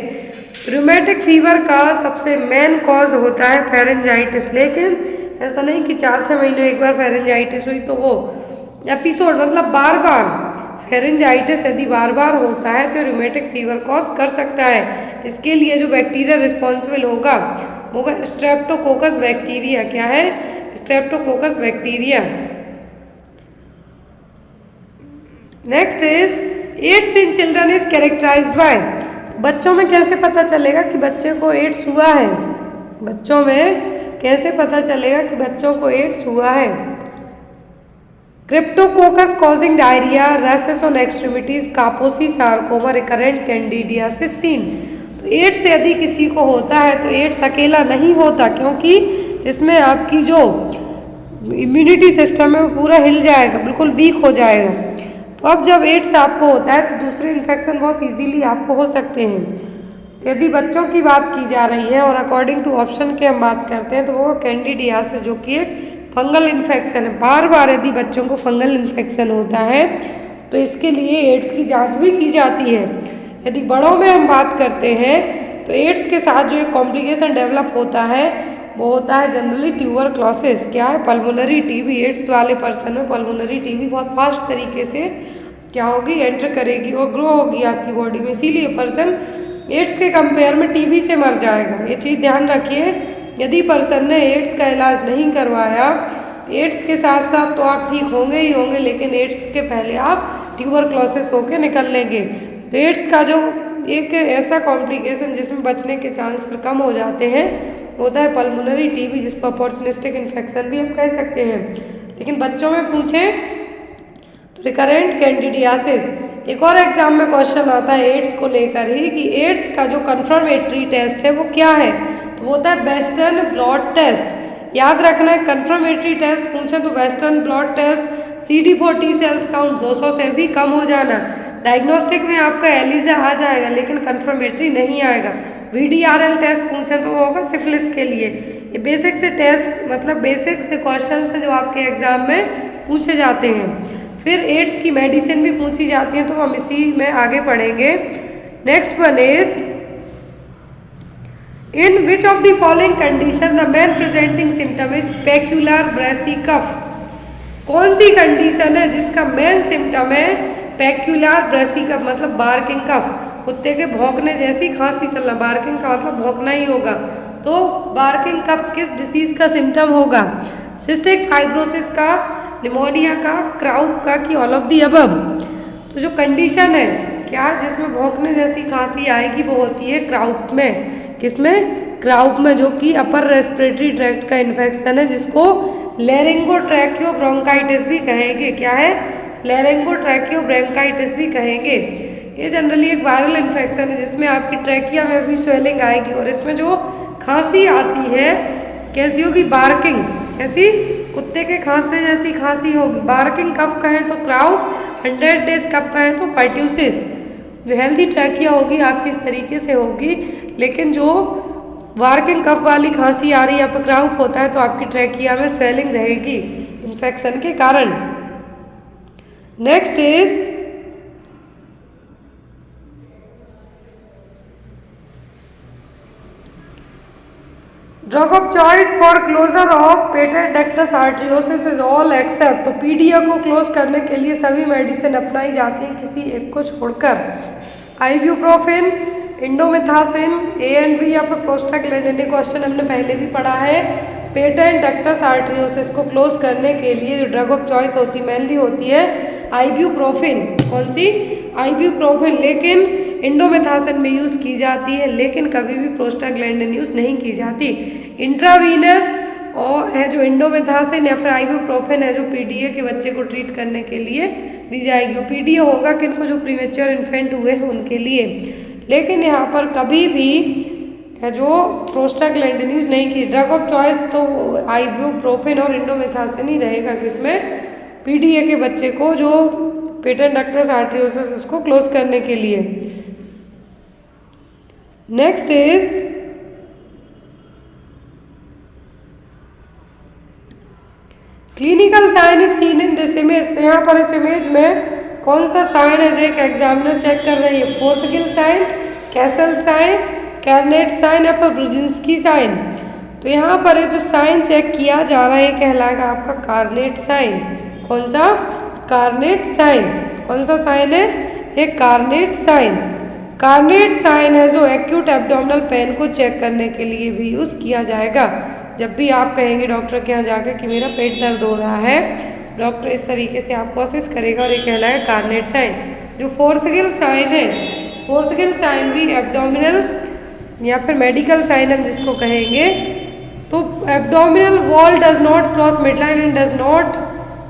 Rheumatic fever का सबसे मेन कॉज होता है फेरेंजाइटिस, लेकिन ऐसा नहीं कि 4-6 महीने में एक बार फेरेंजाइटिस हुई तो वो एपिसोड मतलब बार बार फेरेंजाइटिस यदि बार बार होता है तो रूमेटिक फीवर कॉज कर सकता है। इसके लिए जो बैक्टीरिया रिस्पॉन्सिबल होगा स्ट्रेप्टोकोकस बैक्टीरिया। क्या है? Streptococcus bacteria. Next is AIDS in children is characterized by. बच्चों में कैसे पता चलेगा कि बच्चे को एड्स हुआ है? बच्चों में कैसे पता चलेगा कि बच्चों को एड्स हुआ है? Cryptococcus causing diarrhoea, rashes on extremities, Kaposi, sarcoma, recurrent candidiasis seen. तो एड्स यदि किसी को होता है तो एड्स अकेला नहीं होता, क्योंकि इसमें आपकी जो इम्यूनिटी सिस्टम है वो पूरा हिल जाएगा, बिल्कुल वीक हो जाएगा। तो अब जब एड्स आपको होता है तो दूसरे इन्फेक्शन बहुत इजीली आपको हो सकते हैं। तो यदि बच्चों की बात की जा रही है और अकॉर्डिंग टू ऑप्शन के हम बात करते हैं तो वो कैंडिडियासिस जो कि एक फंगल इन्फेक्शन है। बार बार यदि बच्चों को फंगल इन्फेक्शन होता है तो इसके लिए एड्स की जांच भी की जाती है। यदि बड़ों में हम बात करते हैं तो एड्स के साथ जो एक कॉम्प्लिकेशन डेवलप होता है वो होता है जनरली ट्यूबरक्लोसिस। क्या है? Pulmonary TB. एड्स वाले पर्सन में पल्मोनरी टीबी बहुत फास्ट तरीके से क्या होगी? एंटर करेगी और ग्रो होगी आपकी बॉडी में, इसीलिए पर्सन एड्स के कंपेयर में टीबी से मर जाएगा। ये चीज़ ध्यान रखिए। यदि पर्सन ने एड्स का इलाज नहीं करवाया, एड्स के साथ साथ तो आप ठीक होंगे ही होंगे, लेकिन एड्स के पहले आप ट्यूबरक्लोसिस होकर निकल लेंगे। तो एड्स का जो एक ऐसा कॉम्प्लिकेशन जिसमें बचने के चांस पर कम हो जाते हैं होता है पल्मोनरी टीबी, जिसको अपॉर्चुनिस्टिक इन्फेक्शन भी हम कह सकते हैं। लेकिन बच्चों में पूछें तो रिकरेंट कैंडिडियासिस। एक और एग्जाम में क्वेश्चन आता है एड्स को लेकर ही कि एड्स का जो कंफर्मेटरी टेस्ट है वो क्या है? तो वो होता है वेस्टर्न ब्लॉट टेस्ट। याद रखना है, कंफर्मेटरी टेस्ट पूछे तो western blot test, CD4 T cells count 200 से भी कम हो जाना। डायग्नोस्टिक में आपका एलिजा आ जाएगा लेकिन कंफर्मेटरी नहीं आएगा। VDRL टेस्ट पूछे तो वो होगा सिफिलिस के लिए। ये बेसिक से टेस्ट मतलब बेसिक से क्वेश्चन से जो आपके एग्जाम में पूछे जाते हैं। फिर एड्स की मेडिसिन भी पूछी जाती है, तो हम इसी में आगे पढ़ेंगे। Next one is in which of the following condition the main presenting symptom is peculiar brassy cough. कौन सी कंडीशन है जिसका मेन सिम्टम है पेक्यूलर ब्रेसी कफ मतलब बार्किंग कफ, कुत्ते के भौंकने जैसी खांसी चलना। बार्किंग का मतलब भौंकना ही होगा। तो बार्किंग कफ किस डिसीज का सिम्टम होगा? सिस्टिक फाइब्रोसिस का, निमोनिया का, क्राउप का कि ऑल ऑफ दी अबव। तो जो कंडीशन है क्या जिसमें भौंकने जैसी खांसी आएगी वो होती है क्राउप में। किसमें? क्राउप में, जो कि अपर रेस्पिरेटरी ट्रैक्ट का इन्फेक्शन है जिसको लेरिंगोट्रैकियोब्रोंकाइटिस भी कहेंगे। क्या है? लेरिंगोट्रैकियोब्रोंकाइटिस भी कहेंगे। ये जनरली एक वायरल इन्फेक्शन है जिसमें आपकी ट्रैकिया में भी स्वेलिंग आएगी और इसमें जो खांसी आती है कैसी होगी? बार्किंग। कैसी? कुत्ते के खांसने जैसी खांसी होगी। बार्किंग कब कहें तो क्राउप, 100 डेज कब कहें तो पर्ट्यूसिस। जो हेल्दी ट्रैकिया होगी आपकी इस तरीके से होगी, लेकिन जो बार्किंग कफ वाली खांसी आ रही है, यहाँ पर क्राउप होता है तो आपकी ट्रैकिया में स्वेलिंग रहेगी इन्फेक्शन के कारण। Next is drug of choice for closure of patent arteriosus is all except. तो पीडीए को क्लोज करने के लिए सभी मेडिसिन अपनाई जाती हैं किसी एक को छोड़कर। आइब्यूप्रोफेन, इंडोमेथासिन, A&B या फिर प्रोस्टाग्लैंडिन। क्वेश्चन हमने पहले भी पढ़ा है। पेटेंट डक्टस आर्ट्रियोसिस को क्लोज करने के लिए जो ड्रग ऑफ चॉइस होती मेनली होती है आइब्यूप्रोफेन। कौन सी? आइब्यूप्रोफेन। लेकिन इंडोमेथासिन में यूज़ की जाती है, लेकिन कभी भी प्रोस्टाग्लैंडिन यूज़ नहीं की जाती। इंट्रावीनस और है जो इंडोमेथासिन या फिर आइब्यूप्रोफेन है जो पीडीए के बच्चे को ट्रीट करने के लिए दी जाएगी। और पीडीए होगा किनको? जो प्रीमेच्योर इन्फेंट हुए हैं उनके लिए। लेकिन यहाँ पर कभी भी जो प्रोस्टाग्लैंडिन यूज़ नहीं की। ड्रग ऑफ चॉइस तो आइब्यूप्रोफेन और इंडोमेथासिन ही रहेगा। किसमें? पीडीए के बच्चे को जो पेटेंट डक्टस आर्ट्रियोसिस उसको क्लोज करने के लिए। Next is clinical sign is seen in this image. तो यहाँ पर इस इमेज में कौन सा साइन है जो एक एग्जामिनर चेक कर रही है? Fourth Gill sign, Castle sign, Kernig sign या फिर ब्रुजिन्स्की साइन। तो यहाँ पर जो साइन चेक किया जा रहा है कहलाएगा आपका कार्नेट साइन। कौन सा? कार्नेट साइन। कौन सा साइन है? एक कार्नेट साइन। कार्नेट साइन है जो एक्यूट एब्डोमिनल पेन को चेक करने के लिए भी यूज़ किया जाएगा। जब भी आप कहेंगे डॉक्टर के यहाँ जाकर कि मेरा पेट दर्द हो रहा है, डॉक्टर इस तरीके से आपको असिस्ट करेगा और ये कहलाएगा कार्नेट साइन। जो फोर्थगिल साइन है, फोर्थगिल साइन भी एब्डोमिनल या फिर मेडिकल साइन हम जिसको कहेंगे, तो abdominal wall does not cross midline and does not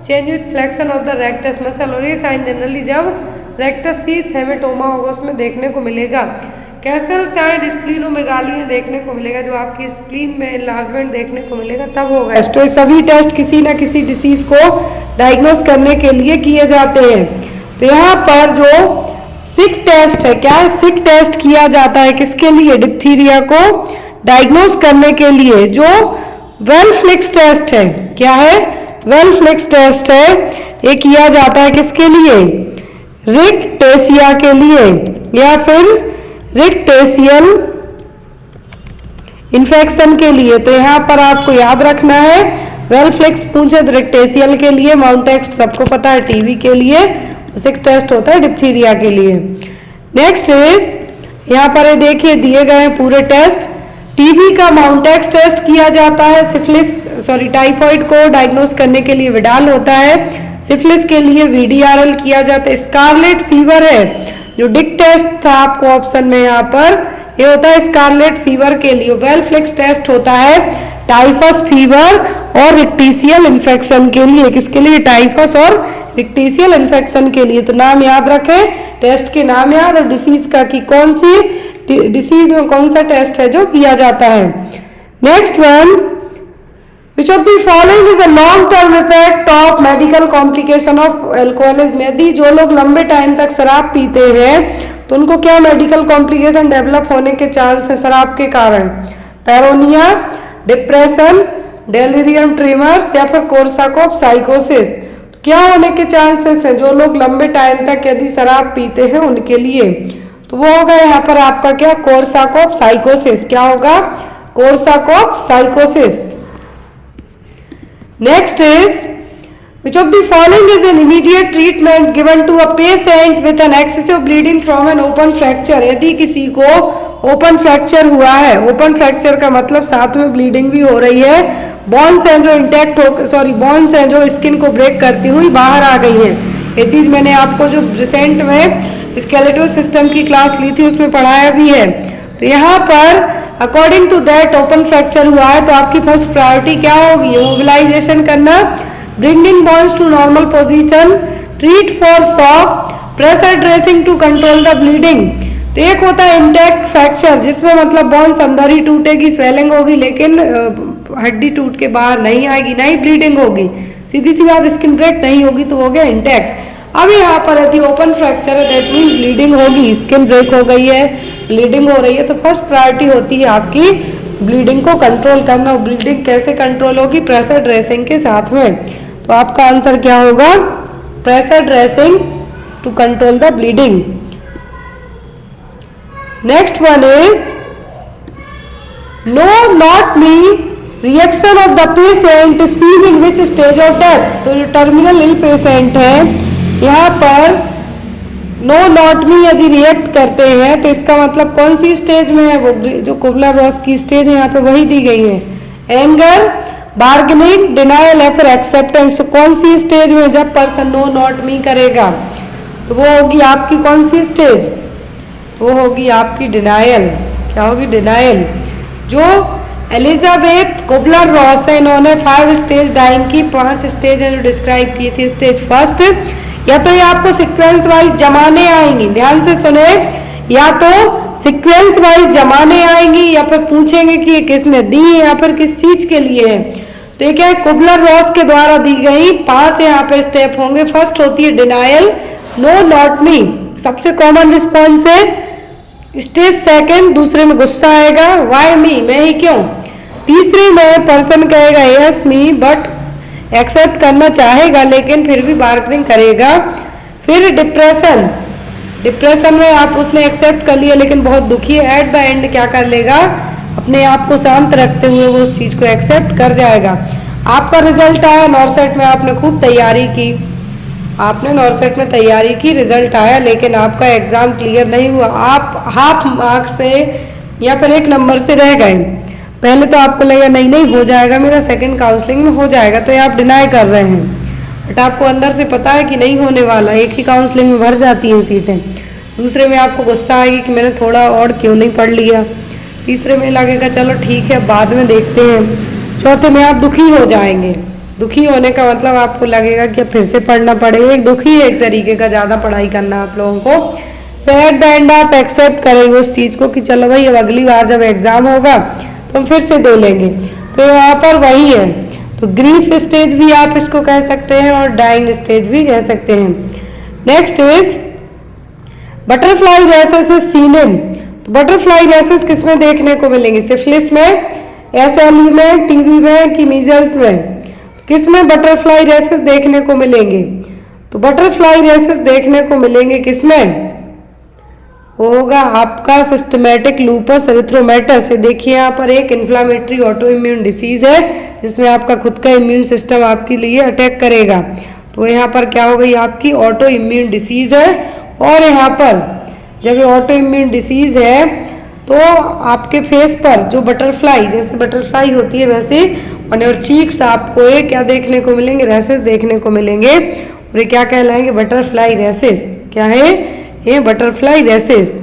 change with flexion of the rectus muscle. और ये साइन जनरली जब रेक्टस शीथ हेमेटोमा होगा उसमें देखने को मिलेगा। कैसल साइन स्प्लीनोमेगाली में देखने को मिलेगा, जो आपकी स्प्लीन में इनलार्जमेंट देखने को मिलेगा तब होगा। तो सभी टेस्ट किसी न किसी डिसीज को डायग्नोस करने के लिए किए जाते हैं। तो यहाँ पर जो सिक टेस्ट है, क्या सिक टेस्ट किया जाता है किसके लिए? डिप्थीरिया को डायग्नोस करने के लिए। जो वेलफ्लिक्स टेस्ट है, क्या है? वेलफ्लिक्स टेस्ट है, ये किया जाता है किसके लिए? रिक्टेशिया के लिए या फिर रिक्टेशियल इन्फेक्शन के लिए। तो यहाँ पर आपको याद रखना है, वेलफ्लिक्स पूछे तो रिक्टेशियल के लिए, माउंटेक्स सबको पता है टीबी के लिए, सिक टेस्ट होता है डिप्थीरिया के लिए। नेक्स्ट इज यहाँ पर देखिए दिए गए हैं पूरे टेस्ट। टीबी का माउंटेक्स टेस्ट किया जाता है। सिफिलिस टाइफाइड को डायग्नोस करने के लिए विडाल होता है। सिफिलिस के लिए वीडीआरएल किया जाता है। स्कारलेट फीवर है, जो डिक टेस्ट था आपको ऑप्शन में यहाँ पर, ये होता है स्कारलेट फीवर के लिए। वेलफ्लिक्स टेस्ट होता है टाइफस फीवर और रिक्टीशियल इन्फेक्शन के लिए। किसके लिए? टाइफस और रिक्टीशियल इन्फेक्शन के लिए। तो नाम याद रखें, टेस्ट के नाम याद और डिसीज का कि कौन सी डिसीज में कौन सा टेस्ट है जो किया जाता है। Next one, which of the following is a long term effect of medical complication of alcoholism. यदि जो लोग लंबे टाइम तक शराब पीते हैं तो उनको क्या मेडिकल कॉम्प्लिकेशन डेवलप होने के चांस है शराब के कारण? पैरोनिया, डिप्रेशन, डेलिरियम ट्रीमर्स या फिर कोर्साकॉफ साइकोसिस। क्या होने के चांसेस हैं जो लोग लंबे टाइम तक यदि शराब पीते हैं उनके लिए? तो वो होगा यहाँ पर आपका क्या? कोर्साकॉफ साइकोसिस। क्या होगा? कोर्साकॉफ साइकोसिस। Next is which of the following is an immediate treatment given to a patient with an excessive bleeding from an open fracture। यदि किसी को ओपन फ्रैक्चर हुआ है, ओपन फ्रैक्चर का मतलब साथ में ब्लीडिंग भी हो रही है, बॉन्स हैं जो इंटैक्ट हो बॉन्स हैं जो स्किन को ब्रेक करती हुई बाहर आ गई हैं। ये चीज़ मैंने आपको जो रिसेंट में स्केलेटल सिस्टम की क्लास ली थी उसमें पढ़ाया भी है। तो यहाँ पर according to that open fracture हुआ है तो आपकी फर्स्ट प्रायोरिटी क्या होगी? मोबिलाइजेशन करना, bringing bones to normal position, treat for shock, pressure dressing to control the bleeding. तो एक होता है इंटैक्ट फ्रैक्चर जिसमें मतलब बोन्स अंदर ही टूटेगी, स्वेलिंग होगी, लेकिन हड्डी टूट के बाहर नहीं आएगी, नहीं ब्लीडिंग होगी, सीधी सी बात स्किन ब्रेक नहीं होगी, तो हो गया इंटैक्ट। अब यहाँ पर यदि ओपन फ्रैक्चर है दैट मीन्स ब्लीडिंग होगी, स्किन ब्रेक हो गई है, ब्लीडिंग हो रही है, तो फर्स्ट प्रायोरिटी होती है आपकी ब्लीडिंग को कंट्रोल करना। ब्लीडिंग कैसे कंट्रोल होगी? प्रेशर ड्रेसिंग के साथ में। तो आपका आंसर क्या होगा? Pressure dressing to control the bleeding. Next one is no not me reaction of the patient seen in which stage of death. तो जो टर्मिनल इल पेशेंट है यहाँ पर नो नॉट मी यदि रिएक्ट करते हैं तो इसका मतलब कौन सी स्टेज में है? वो जो कुबलर-रॉस की स्टेज है यहाँ पे वही दी गई है। एंगर, बार्गेनिंग, डिनायल या फिर एक्सेप्टेंस। तो कौन सी स्टेज में जब पर्सन नो नॉट मी करेगा तो वो होगी आपकी कौन सी स्टेज? वो होगी आपकी डिनायल। क्या होगी? डिनायल। जो एलिजाबेथ कुबलर-रॉस है इन्होंने 5 स्टेज डाइंग की 5 स्टेज है जो डिस्क्राइब की थी। स्टेज फर्स्ट, या तो ये आपको सीक्वेंस वाइज जमाने आएंगी, ध्यान से सुने, या तो सीक्वेंस वाइज जमाने आएंगी या फिर पूछेंगे कि ये किसने दी है या फिर किस चीज के लिए है। तो ये क्या है? कुबलर-रॉस के द्वारा दी गई 5 यहाँ पे स्टेप होंगे। फर्स्ट होती है डिनायल, नो नॉट मी, सबसे कॉमन रिस्पॉन्स है। स्टेज सेकंड, दूसरे में गुस्सा आएगा, वाई मी, मैं ही क्यों। तीसरे में पर्सन कहेगा यस मी, बट एक्सेप्ट करना चाहेगा लेकिन फिर भी बार्गेनिंग करेगा। फिर डिप्रेशन, डिप्रेशन में आप उसने एक्सेप्ट कर लिया लेकिन बहुत दुखी है, एट द एंड क्या कर लेगा, अपने आप को शांत रखते हुए वो उस चीज़ को एक्सेप्ट कर जाएगा। आपका रिजल्ट आया, नॉर्सेट में आपने खूब तैयारी की, आपने नॉर्सेट में तैयारी की, रिजल्ट आया, लेकिन आपका एग्ज़ाम क्लियर नहीं हुआ, आप हाफ मार्क्स से या फिर 1 नंबर से रह गए। पहले तो आपको लगा नहीं नहीं हो जाएगा मेरा, सेकंड काउंसलिंग में हो जाएगा, तो ये आप डिनाई कर रहे हैं, बट आपको अंदर से पता है कि नहीं होने वाला, एक ही काउंसलिंग में भर जाती हैं सीटें। दूसरे में आपको गुस्सा आएगी कि मैंने थोड़ा और क्यों नहीं पढ़ लिया। तीसरे में लगेगा चलो ठीक है बाद में देखते हैं। चौथे में आप दुखी हो जाएंगे। दुखी होने का मतलब आपको लगेगा कि फिर से पढ़ना पड़ेगा, एक दुखी है एक तरीके का, ज़्यादा पढ़ाई करना आप लोगों को। तो एट द एंड आप एक्सेप्ट करेंगे उस चीज़ को कि चलो भाई अब अगली बार जब एग्ज़ाम होगा तो हम फिर से दे लेंगे। तो यहाँ पर वही है, तो ग्रीफ स्टेज भी आप इसको कह सकते हैं और डाइंग स्टेज भी कह सकते हैं। Next is butterfly rashes is seen इन। तो बटरफ्लाई रैसेस किस में देखने को मिलेंगे, सिफिलिस में, SLE में, TB में कि मीजल्स में, किस में बटरफ्लाई रैसेस देखने को मिलेंगे। तो बटरफ्लाई रैसेस देखने को मिलेंगे किस में, होगा आपका सिस्टमेटिक लूपस एरिथ्रोमेटस। ये देखिए यहाँ पर एक इन्फ्लामेटरी ऑटो इम्यून डिसीज है जिसमें आपका खुद का इम्यून सिस्टम आपके लिए अटैक करेगा। तो यहाँ पर क्या हो गई, आपकी ऑटो इम्यून डिसीज है। और यहाँ पर जब ये ऑटो इम्यून डिसीज है तो आपके फेस पर जो बटरफ्लाई, जैसे बटरफ्लाई होती है वैसे ऑन योर चीक्स आपको ये क्या देखने को मिलेंगे, रैसेस देखने को मिलेंगे। और ये क्या कहलाएंगे, बटरफ्लाई रैसेस। क्या है ये, butterfly rashes.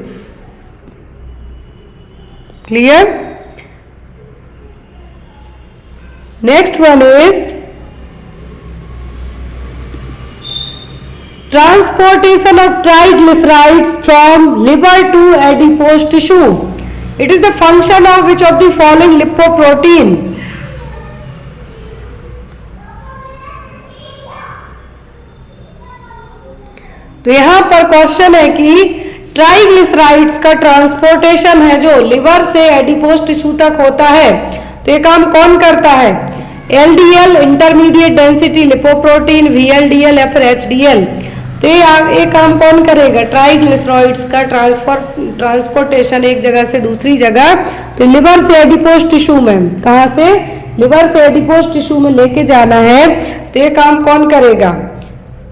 Clear. Next one is transportation of triglycerides from liver to adipose tissue. It is the function of which of the following lipoprotein? तो यहां पर क्वेश्चन है कि ट्राइग्लिसराइड्स का ट्रांसपोर्टेशन है जो लिवर से एडिपोज टिश्यू तक होता है, तो ये काम कौन करता है, LDL intermediate density lipoprotein, VLDL या फिर HDL। तो ये काम कौन करेगा, ट्राइग्लिसराइड्स का ट्रांसपोर्टेशन एक जगह से दूसरी जगह, तो लिवर से एडिपोज टिश्यू में, कहाँ से, लिवर से एडिपोज टिश्यू में लेके जाना है, तो ये काम कौन करेगा,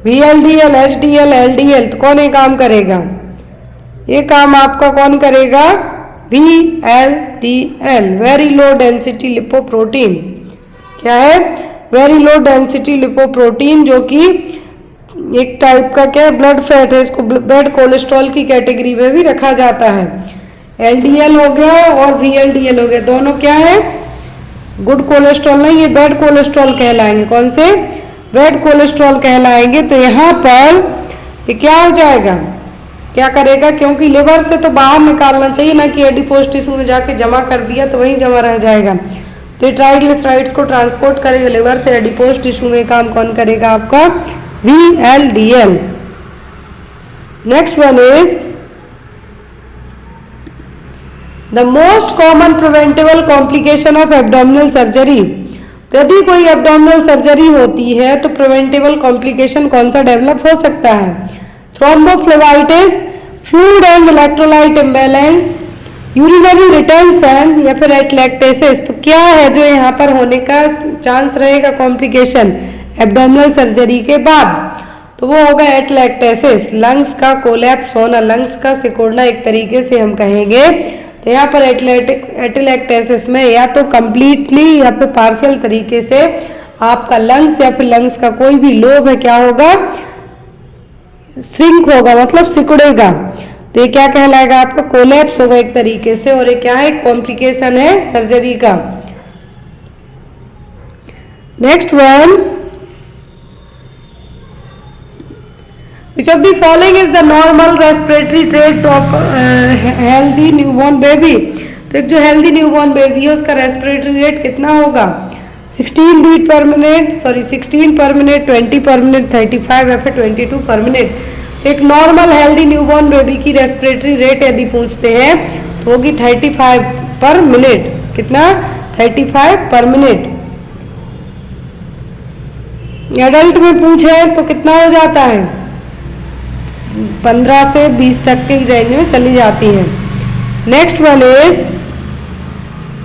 VLDL, HDL, LDL। तो कौन ये काम करेगा, ये काम आपका कौन करेगा, VLDL, very low density lipoprotein. क्या है, वेरी लो डेंसिटी लिपोप्रोटीन, जो कि एक टाइप का क्या ब्लड फैट है, इसको बैड कोलेस्ट्रॉल की कैटेगरी में भी रखा जाता है। LDL हो गया और VLDL हो गया, दोनों क्या है, गुड कोलेस्ट्रॉल नहीं, ये बैड कोलेस्ट्रॉल कहलाएंगे। कौन से, बैड कोलेस्ट्रॉल कहलाएंगे। तो यहाँ पर ये क्या हो जाएगा, क्या करेगा, क्योंकि लिवर से तो बाहर निकालना चाहिए ना कि एडिपोज टिश्यू में जाके जमा कर दिया तो वहीं जमा रह जाएगा। तो ये ट्राइग्लिसराइड्स को ट्रांसपोर्ट करेगा लिवर से एडिपोज टिश्यू में, काम कौन करेगा, आपका VLDL। Next one is the most common preventable complication of abdominal surgery. तो यदि कोई एब्डोमिनल सर्जरी होती है तो प्रिवेंटेबल कॉम्प्लिकेशन कौन सा डेवलप हो सकता है, thrombophlebitis, fluid and electrolyte imbalance, urinary retention या फिर एटलैक्टेसिस। तो क्या है जो यहाँ पर होने का चांस रहेगा कॉम्प्लिकेशन एब्डोमिनल सर्जरी के बाद, तो वो होगा एटलैक्टेसिस, लंग्स का कोलैप्स होना, लंग्स का सिकुड़ना एक तरीके से हम कहेंगे। तो यहाँ पर एटलैक्टेसिस में या तो कंप्लीटली या फिर पार्शियल तरीके से आपका लंग्स या फिर लंग्स का कोई भी लोब है क्या होगा, श्रिंक होगा, मतलब सिकुड़ेगा। तो ये क्या कहलाएगा, आपका कोलैप्स होगा एक तरीके से, और ये क्या है, कॉम्प्लिकेशन है सर्जरी का। Next one, which of the following is the normal respiratory rate of healthy newborn baby। तो एक जो हेल्दी न्यूबॉर्न बेबी है उसका रेस्पिरेटरी रेट कितना होगा, 16 बीट पर मिनट, 16 पर मिनट, 20 पर मिनट, 35 या फिर 22 पर मिनट। एक नॉर्मल हेल्दी न्यूबॉर्न बेबी की रेस्पिरेटरी रेट यदि पूछते हैं तो होगी 35 पर मिनट। कितना, 35 पर मिनट। एडल्ट में पूछे तो कितना हो जाता है, 15 से 20 तक के रेंज में चली जाती हैं। Next one is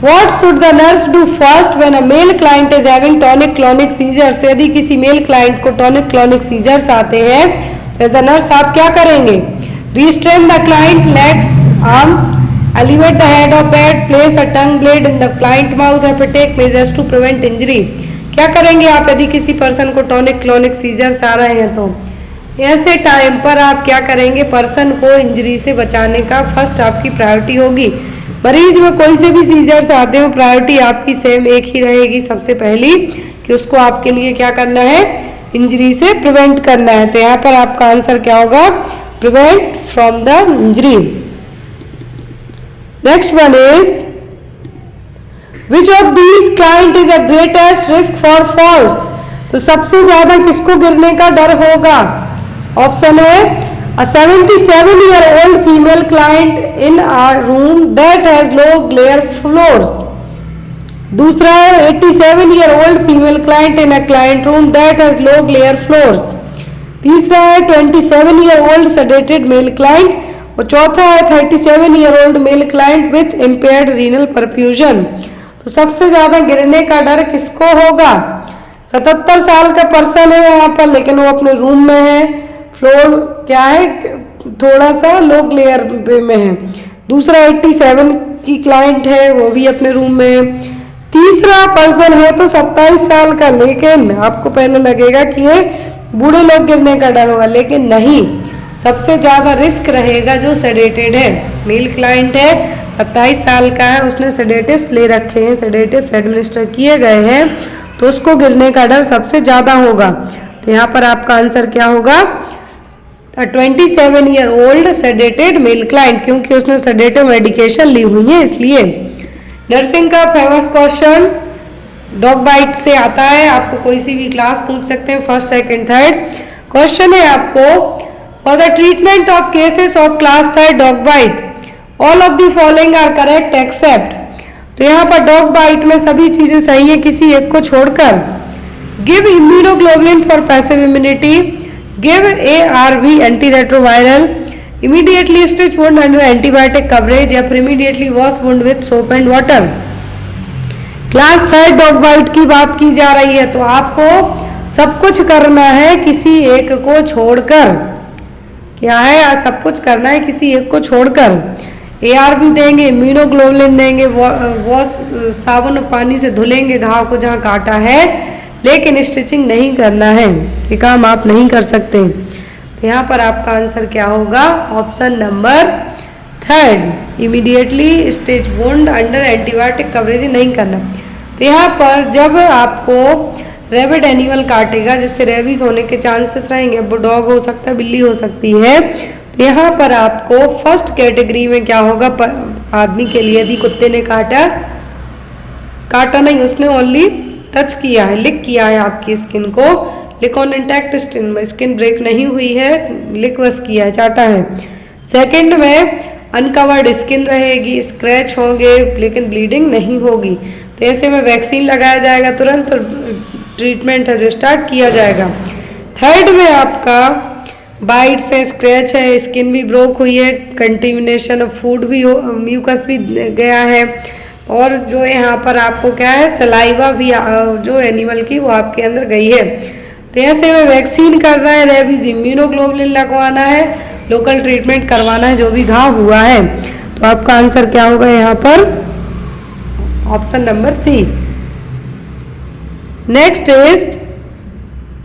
What should the nurse do first when a male client is having tonic-clonic seizures? तो यदि किसी मेल क्लाइंट को tonic-clonic seizures आते हैं तो एज अ नर्स आप क्या करेंगे? Restrain the client legs, arms, elevate the head of bed, place a tongue blade in the client mouth and take measures to prevent injury. क्या करेंगे आप यदि किसी पर्सन को tonic-clonic seizures आ रहे हैं तो ऐसे टाइम पर आप क्या करेंगे? पर्सन को इंजरी से बचाने का फर्स्ट आपकी प्रायोरिटी होगी। मरीज में कोई से भी सीजर्स आते हो प्रायोरिटी आपकी सेम एक ही रहेगी, सबसे पहली कि उसको आपके लिए क्या करना है? इंजरी से प्रिवेंट करना है। तो यहाँ पर आपका आंसर क्या होगा? Prevent from the injury. Next one is which of these client is a greatest risk for falls? तो सबसे ज्यादा किसको गिरने का डर होगा? ऑप्शन है A 77-year-old female client in a room that has low glare floors. दूसरा है 87-year-old female client in a client room that has low glare floors. तीसरा है 27-year-old sedated male client और चौथा है 37-year-old male client with impaired renal perfusion. तो सबसे ज्यादा गिरने का डर किसको होगा? 77 साल का पर्सन है यहाँ पर, लेकिन वो अपने रूम में है, फ्लोर क्या है? थोड़ा सा लो ग्लेयर में है। दूसरा 87 की क्लाइंट है, वो भी अपने रूम में है। तीसरा पर्सन है तो 27 साल का, लेकिन आपको पहले लगेगा कि ये बूढ़े लोग गिरने का डर होगा, लेकिन नहीं, सबसे ज्यादा रिस्क रहेगा जो सेडेटेड है। मेल क्लाइंट है, 27 साल का है, उसने सेडेटिव्स ले रखे हैं, सेडेटिव्स एडमिनिस्टर किए गए हैं, तो उसको गिरने का डर सबसे ज्यादा होगा। तो यहाँ पर आपका आंसर क्या होगा? 27-year-old सेडेटेड मेल क्लाइंट, क्योंकि उसने सेडेटिव मेडिकेशन ली हुई है इसलिए। नर्सिंग का फेमस क्वेश्चन डॉग बाइट से आता है, आपको कोई सी भी क्लास पूछ सकते हैं, फर्स्ट सेकंड थर्ड। क्वेश्चन है आपको for the treatment of cases of class 3 dog bite all of the following are correct except. तो यहाँ पर डॉग बाइट में सभी चीजें सही है किसी एक को छोड़कर। Give immunoglobulin for passive immunity, give ARV antiretroviral, immediately stitch wound under antibiotic coverage या फिर immediately wash wound with soap and water। Class 3 dog bite की बात की जा रही है, तो आपको सब कुछ करना है किसी एक को छोड़कर। क्या है? सब कुछ करना है किसी एक को छोड़कर। ARV देंगे, इम्यूनोग्लोबुलिन देंगे, वॉश साबुन और पानी से धुलेंगे घाव को जहाँ काटा है, लेकिन स्टिचिंग नहीं करना है, ये काम आप नहीं कर सकते। तो यहाँ पर आपका आंसर क्या होगा? Option number 3, immediately stitch wound under antibiotic coverage नहीं करना। तो यहाँ पर जब आपको रेबिड एनिमल काटेगा जिससे रेबीज होने के चांसेस रहेंगे, वो डॉग हो सकता है, बिल्ली हो सकती है, तो यहाँ पर आपको फर्स्ट कैटेगरी में क्या होगा? आदमी के लिए यदि कुत्ते ने काटा नहीं, उसने ओनली टच किया है, लिक किया है आपकी स्किन को, लिक ऑन इंटैक्ट स्किन ब्रेक नहीं हुई है, लिक बस किया है, चाटा है। सेकंड में अनकवर्ड स्किन रहेगी, स्क्रैच होंगे, लेकिन ब्लीडिंग नहीं होगी, तो ऐसे में वैक्सीन लगाया जाएगा तुरंत और ट्रीटमेंट है जो स्टार्ट किया जाएगा। थर्ड में आपका बाइट से स्क्रैच है, स्किन भी ब्रोक हुई है, कंटेमिनेशन ऑफ फूड भी हो, म्यूकस भी गया है, और जो यहाँ पर आपको क्या है? सलाइवा भी जो एनिमल की वो आपके अंदर गई है। तो ऐसे में वैक्सीन करना है, रेबीज इम्यूनोग्लोबुलिन लगवाना है, लोकल ट्रीटमेंट करवाना है जो भी घाव हुआ है। तो आपका आंसर क्या होगा यहाँ पर? Option number C. Next is